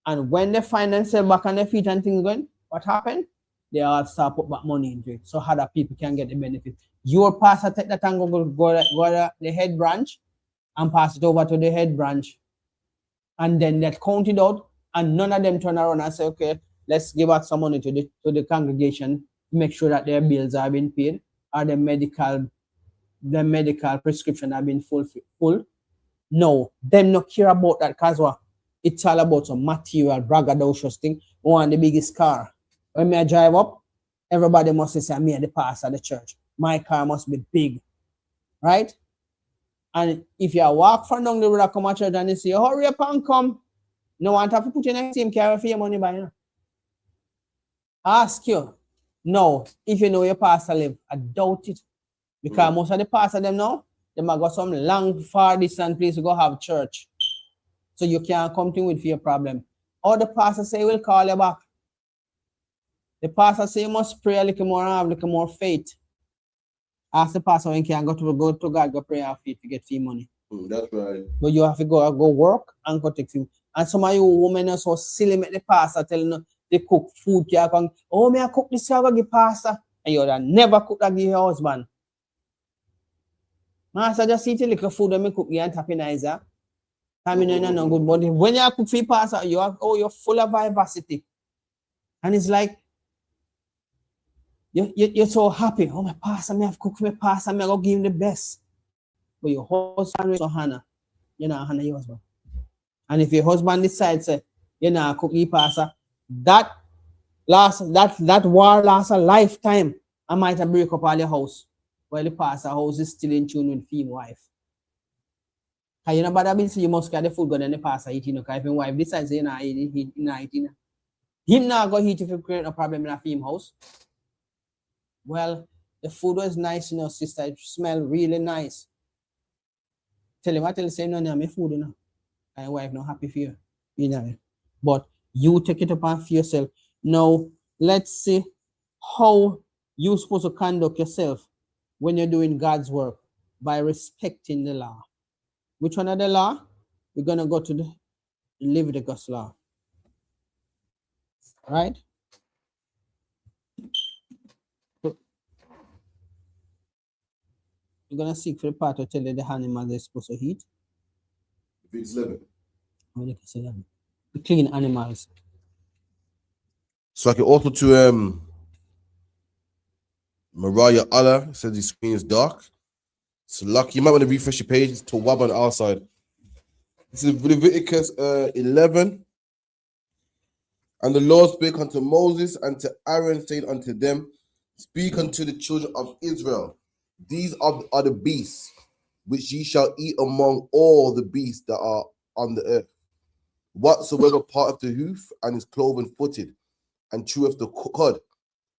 And when they find themselves back on their feet and things going, what happened? They all start put back money into it so other people can get the benefit. Your pastor take that and go to the head branch and pass it over to the head branch. And then they count it out and none of them turn around and say, okay, let's give out some money to the congregation to make sure that their bills are being paid or the medical prescription have been full. No, them not care about that because it's all about some material, braggadocious thing. We want the biggest car. When I drive up, everybody must say, me the pastor of the church. My car must be big. Right? And if you walk from down the road, come to church and they say, hurry up and come. No one have to put you in the same car for your money by now. Ask you. No, if you know your pastor live, I doubt it. Because most of the pastors them now, they might go some long, far distant place to go have church. So you can't come to with for your problem. Or the pastor say will call you back. The pastor say you must pray a little more and have a little more faith. Ask the pastor when you can go to God, go pray and have faith to get free money. That's right. But you have to go work and go take free. And some of you women are so silly, make the pastor telling you they cook food. You can, oh, may I cook this? I go give pastor. And you never cook that give your husband. Master just eat a little food and me cook and tappinizer. I mean, no good. But when you cook for pastor, you're full of vivacity. And it's like, you're so happy. Oh, my pastor, me have cooked for my pastor, me go give him the best. But your husband is so Hannah. You're not Hannah, your husband. And if your husband decides, you're not cook your pastor, that war lasts a lifetime. I might have break up all your house. While the pastor house is still in tune with female wife. Because you know bad bill, so you must get the food good and the pastor eating. Because if your wife decides you're not eating, him not go eat if you create a problem in a female house. Well, the food was nice, you know, sister. It smelled really nice. Tell him, no, my food, you know. And your wife not happy for you. You know. But you take it upon for yourself. Now, let's see how you're supposed to conduct yourself when you're doing God's work by respecting the law. Which one of the law? We're going to go to the Leviticus law. Right? We're going to seek for the part to tell you the animals they're supposed to eat. If it's living. The clean animals. So I can also to Mariah Allah says his screen is dark. It's lucky. You might want to refresh your page to Wab on our side. This is Leviticus 11. And the Lord spake unto Moses and to Aaron, saying unto them, speak unto the children of Israel. These are the beasts which ye shall eat among all the beasts that are on the earth. Whatsoever part of the hoof and is cloven footed, and cheweth the cud,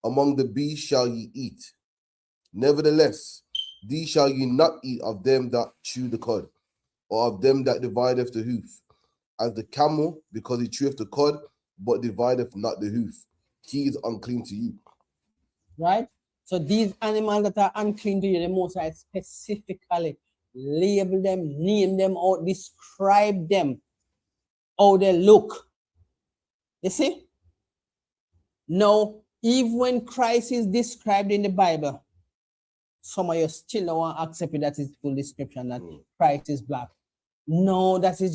among the beasts shall ye eat. Nevertheless, these shall ye not eat of them that chew the cud, or of them that divideth the hoof, as the camel, because he cheweth the cud, but divideth not the hoof. He is unclean to you. Right? So these animals that are unclean to you, the Most High specifically label them, name them out, describe them, how they look. You see? Now, even when Christ is described in the Bible, some of you still don't want to accept it, that is full description that Christ is black. No, that is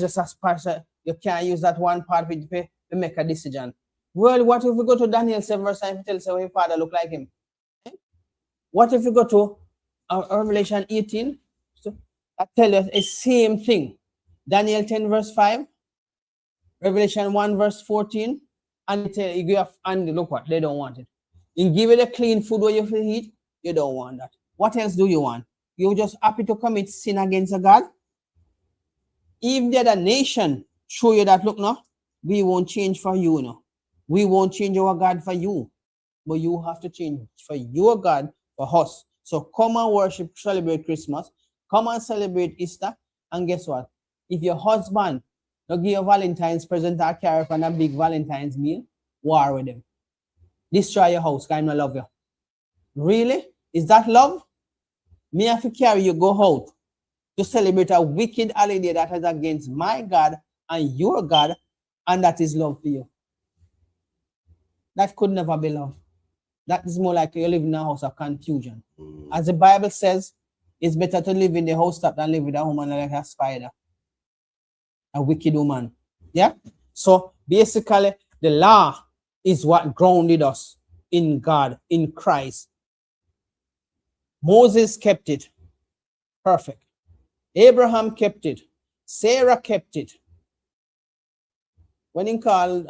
just as partial. You can't use that one part of it to make a decision. Well, what if we go to Daniel 7 verse 9 and tell us how his father look like him? What if we go to Revelation 18? So I tell you the same thing. Daniel 10 verse 5, Revelation 1 verse 14, and tell you have, and look what they don't want it. You give it a clean food where you feel eat, you don't want that. What else do you want? You're just happy to commit sin against a God? If the other nation show you that, look, no, we won't change for you, no. We won't change our God for you, but you have to change for your God for us. So come and worship, celebrate Christmas, come and celebrate Easter, and guess what? If your husband don't give you a Valentine's present or carry on a big Valentine's meal, war with them. Destroy your house, because I love you. Really? Is that love? Me have to carry you go out to celebrate a wicked holiday that is against my God and your God, and that is love for you. That could never be love. That is more like you live in a house of confusion. As the Bible says, it's better to live in the house than live with a woman like a spider, a wicked woman. Yeah? So basically, the law is what grounded us in God, in Christ. Moses kept it. Perfect. Abraham kept it. Sarah kept it. When he called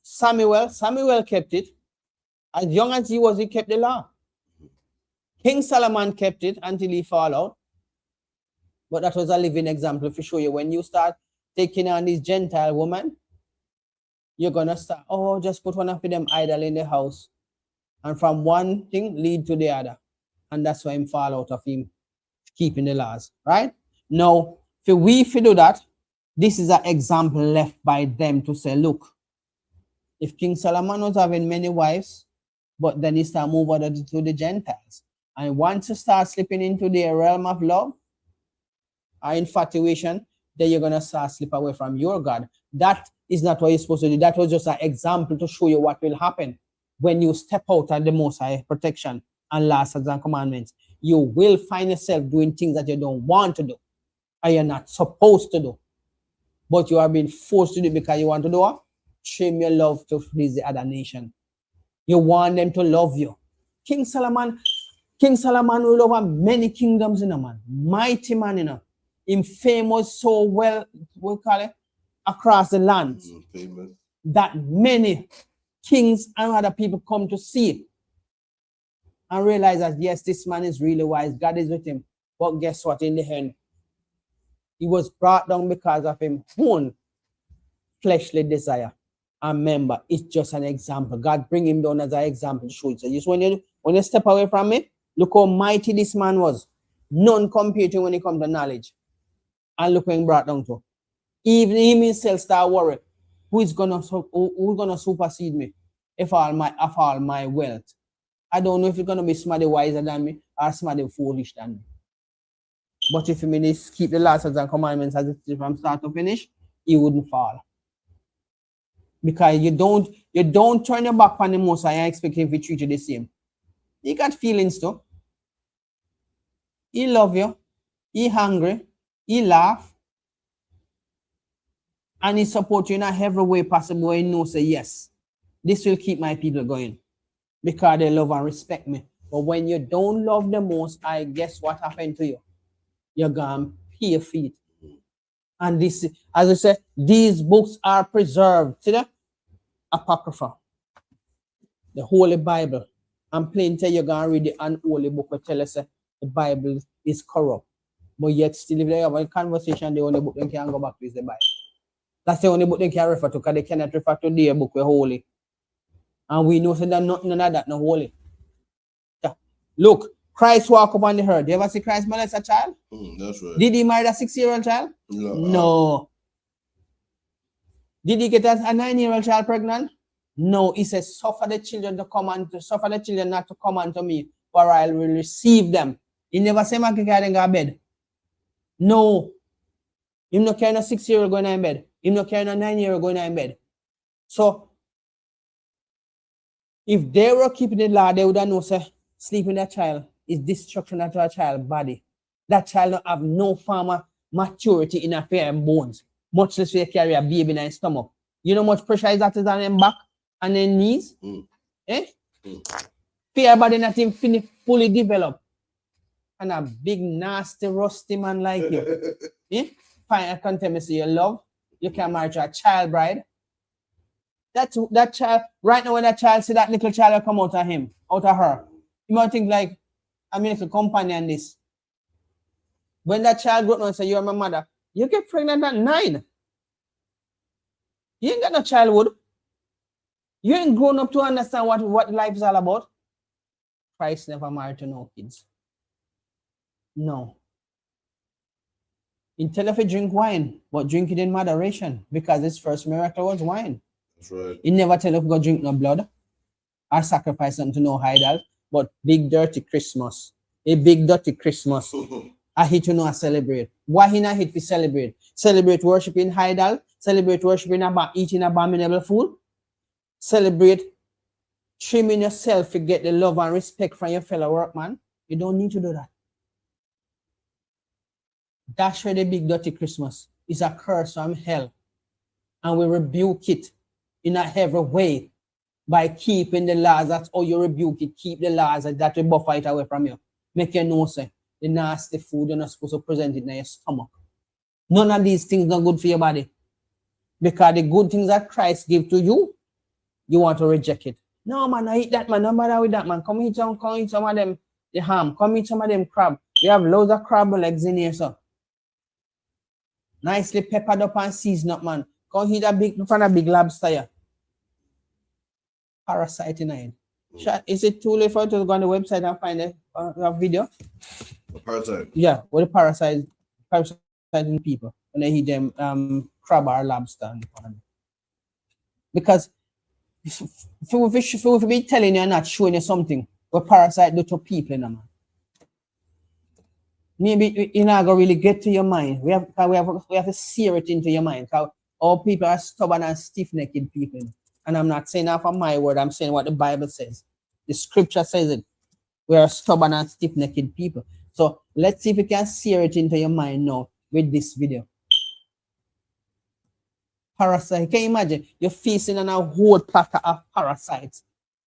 Samuel kept it. As young as he was, he kept the law. King Solomon kept it until he fell out. But that was a living example to show you. When you start taking on this Gentile woman, you're going to start, oh, just put one of them idol in the house. And from one thing lead to the other. And that's why him fall out of him keeping the laws, right? Now, if we do that, this is an example left by them to say, look, if King Solomon was having many wives, but then he start moving to the Gentiles, and once you start slipping into the realm of love or infatuation, then you're going to start slip away from your God. That is not what you're supposed to do. That was just an example to show you what will happen when you step out of the Most High protection and laws and commandments. You will find yourself doing things that you don't want to do, or you're not supposed to do, but you are being forced to do because you want to do what? Trim your love to please the other nation. You want them to love you. King Solomon ruled over many kingdoms, man. Mighty man, Him famous so well, we call it, across the lands. Famous. That many kings and other people come to see it and realize that, yes, this man is really wise. God is with him. But guess what? In the end, he was brought down because of his own fleshly desire. And remember, it's just an example. God bring him down as an example to show you. So just when you step away from me, look how mighty this man was. None compared to when it comes to knowledge. And look when he brought down to. Even him himself start worrying, who's gonna supersede me if all my wealth? I don't know if it's gonna be somebody wiser than me or somebody foolish than me. But if you keep the laws and commandments as it is from start to finish, he wouldn't fall. Because you don't turn your back on the Most High and expect him to treat you the same. He got feelings too. He love you. He hungry. He laugh. And he support you in every way possible where he knows say, yes, this will keep my people going. Because they love and respect me. But when you don't love the Most High, guess what happened to you? You're going to pay your feet. And this, as I said, these books are preserved. See that? Apocrypha. The Holy Bible. I'm plain tell you, going to read the unholy book will tell us the Bible is corrupt. But yet still, if they have a conversation, the only book they can go back to is the Bible. That's the only book they can refer to, because they cannot refer to their book we're holy. And we know that none of that no holy. Yeah. Look, Christ walk upon the earth. You ever see Christ molest a child? That's right. Did he marry a 6-year-old child? No. Did he get a 9-year-old child pregnant? No. He says, suffer the children not to come unto me, for I will receive them. He never say, man, can carry them go to bed. No. Him not carrying a 6-year-old going in bed. Him not carrying a 9-year-old going in bed. So, if they were keeping the law, they would have known, say, sleeping that child is destruction to a child's body. That child don't have no form of maturity in a pair of bones, much less they carry a baby in their stomach. You know how much pressure is that is on their back and their knees? Eh? Pair body not even fully developed. And a big, nasty, rusty man like you. Eh? Find a contempt you love. You can marry to a child bride. That child, right now when that child see that little child will come out of him, out of her, you might think like, I'm a little companion this. When that child grows up and say, you're my mother, you get pregnant at 9. You ain't got no childhood. You ain't grown up to understand what life is all about. Christ never married to no kids. No. He tell if you drink wine, but drink it in moderation, because his first miracle was wine. That's right. He never tell if you go drink no blood or sacrifice something to no idol, but big dirty Christmas. A big dirty Christmas. I hit you know I celebrate. Why he not hit to celebrate? Celebrate worshiping idol, celebrate worshiping eating abominable food, celebrate trimming yourself to get the love and respect from your fellow workman. You don't need to do that. That's why the big dirty Christmas is a curse from hell. And we rebuke it in a heavy way by keeping the laws. That's how you rebuke it. Keep the laws that will buffer it away from you. Make you know, say, the nasty food you're not supposed to present it in your stomach. None of these things are good for your body. Because the good things that Christ give to you, you want to reject it. No, man, I eat that, man. No bother with that, man. Come eat some of them, the ham. Come eat some of them crab. We have loads of crab legs in here, so. Nicely peppered up and seasoned up, man. Come eat a big lobster here. Parasite in it. Is it too late for you to go on the website and find a video? A parasite. Yeah, what the parasiting people when they eat them crab or lobster. Because if we be telling you and not showing you something what parasite do to people, man. Maybe you're not gonna really get to your mind. We have to sear it into your mind. Because all people are stubborn and stiff-necked people. And I'm not saying that from my word, I'm saying what the Bible says. The scripture says it. We are stubborn and stiff-necked people. So let's see if we can sear it into your mind now with this video. Parasite. Can you imagine? You're facing on a whole platter of parasites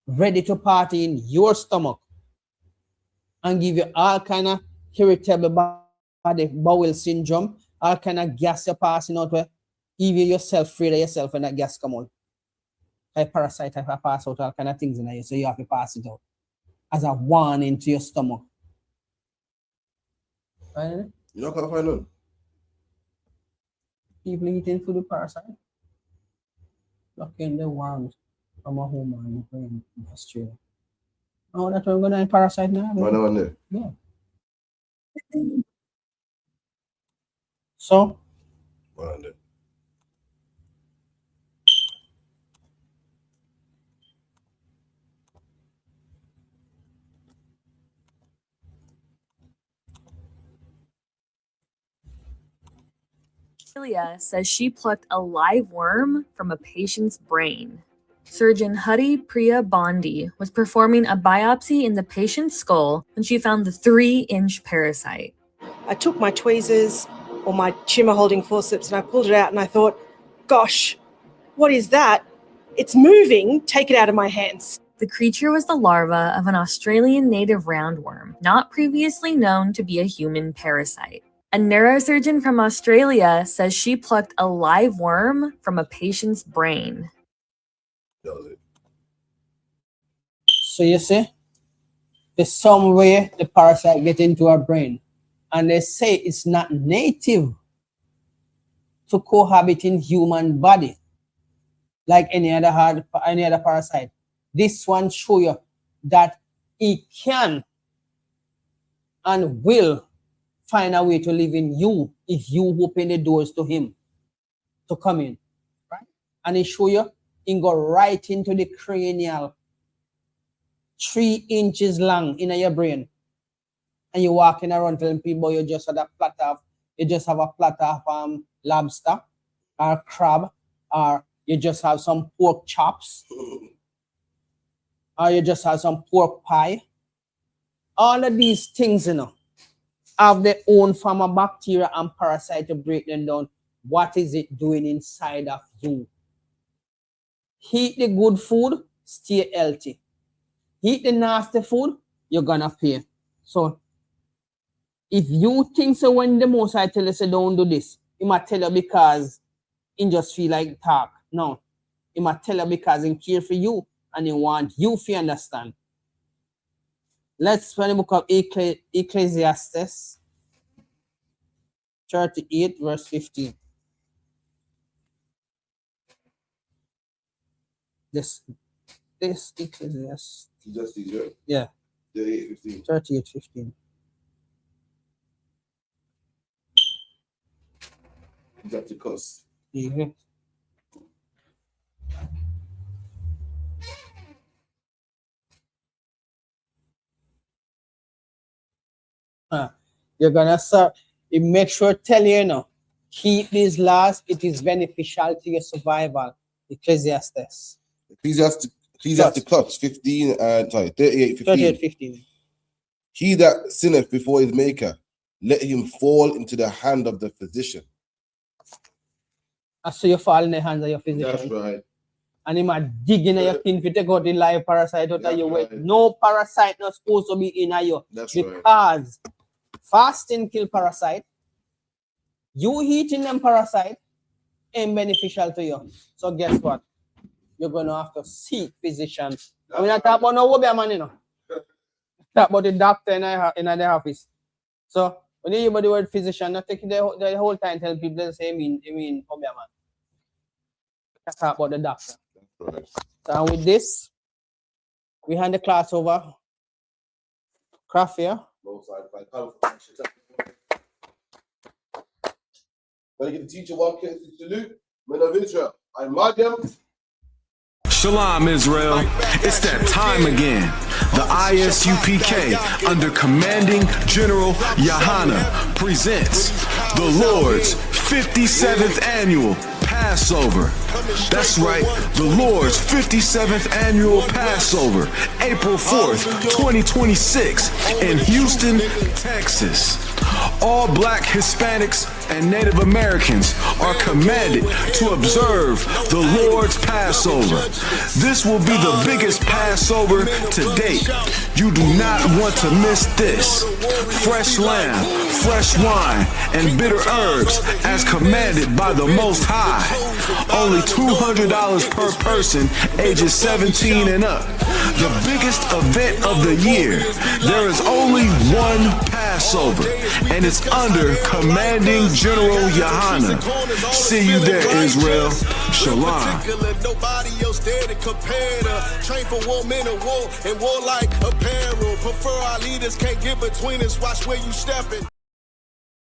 ready to party in your stomach and give you all kind of irritable body, bowel syndrome, all kind of gas you're passing out where even yourself afraid of yourself when that gas come out. A parasite have to pass out all kind of things in there, so you have to pass it out as a warning to your stomach. Right? You're not gonna find none. People eating food with parasite. Looking the worms from a home in Australia. Oh, that's why we're gonna parasite now. Right now and there. Yeah. So, Right on there. Celia says she plucked a live worm from a patient's brain. Surgeon Huddy Priya Bondi was performing a biopsy in the patient's skull when she found the 3-inch parasite. I took my tweezers or my tumor holding forceps and I pulled it out and I thought, gosh, what is that? It's moving, take it out of my hands. The creature was the larva of an Australian native roundworm, not previously known to be a human parasite. A neurosurgeon from Australia says she plucked a live worm from a patient's brain. So you see, there's some way the parasite get into our brain, and they say it's not native to cohabit in human body like any other parasite. This one show you that it can and will find a way to live in you if you open the doors to him to come in, right? And it show you it go right into the cranial, 3 inches long in your brain, and you're walking around telling people you just have a platter of lobster or crab, or you just have some pork chops, or you just have some pork pie. All of these things, have their own form of bacteria and parasite to break them down. What is it doing inside of you? Eat the good food, stay healthy. Eat the nasty food, you're gonna pay. So if you think so, when the Most High tell you say don't do this, he might tell you because he just feel like talk. No, he might tell you because he care for you and he want you to understand. Let's find the book of Ecclesiastes 38 verse 15. This Ecclesiastes. Yeah. 38:15. That's the cuss. Mm-hmm. You're gonna start. It make sure tell you, keep these laws. It is beneficial to your survival. Ecclesiastes. Ecclesiastes 15 and 38:15. He that sinneth before his maker, let him fall into the hand of the physician. So you fall in the hands of your physician. That's right. And he might dig in your skin to take out the live parasite out of your weight. No parasite not supposed to be in you. That's because fasting kill parasite. You eating them parasite ain't beneficial to you. So guess what? You're gonna have to seek physicians. We're not talking about no Wobia man, Talk about the doctor in the office. So when you hear about the word physician, not take the whole time tell people the same mean Wobia man. Talk about the doctor. Right. So with this, we hand the class over. Craft here. When I get the teacher walk in, salute, men of Israel. I mod them. Shalom, Israel. It's that time again. The ISUPK, under commanding General Yahana, presents the Lord's 57th annual Passover. That's right, the Lord's 57th annual Passover, April 4th, 2026, in Houston, Texas. All Black, Hispanics, and Native Americans are commanded to observe the Lord's Passover. This will be the biggest Passover to date. You do not want to miss this. Fresh lamb, fresh wine, and bitter herbs as commanded by the Most High. Only $200 per person, ages 17 and up. The biggest event of the year. There is only one Passover, and it's under commanding General Yahana. See you there, Israel. Shalom. Nobody else there to compare to. Train for war, men of war, and war like apparel. Prefer our leaders can't get between us. Watch where you stepping.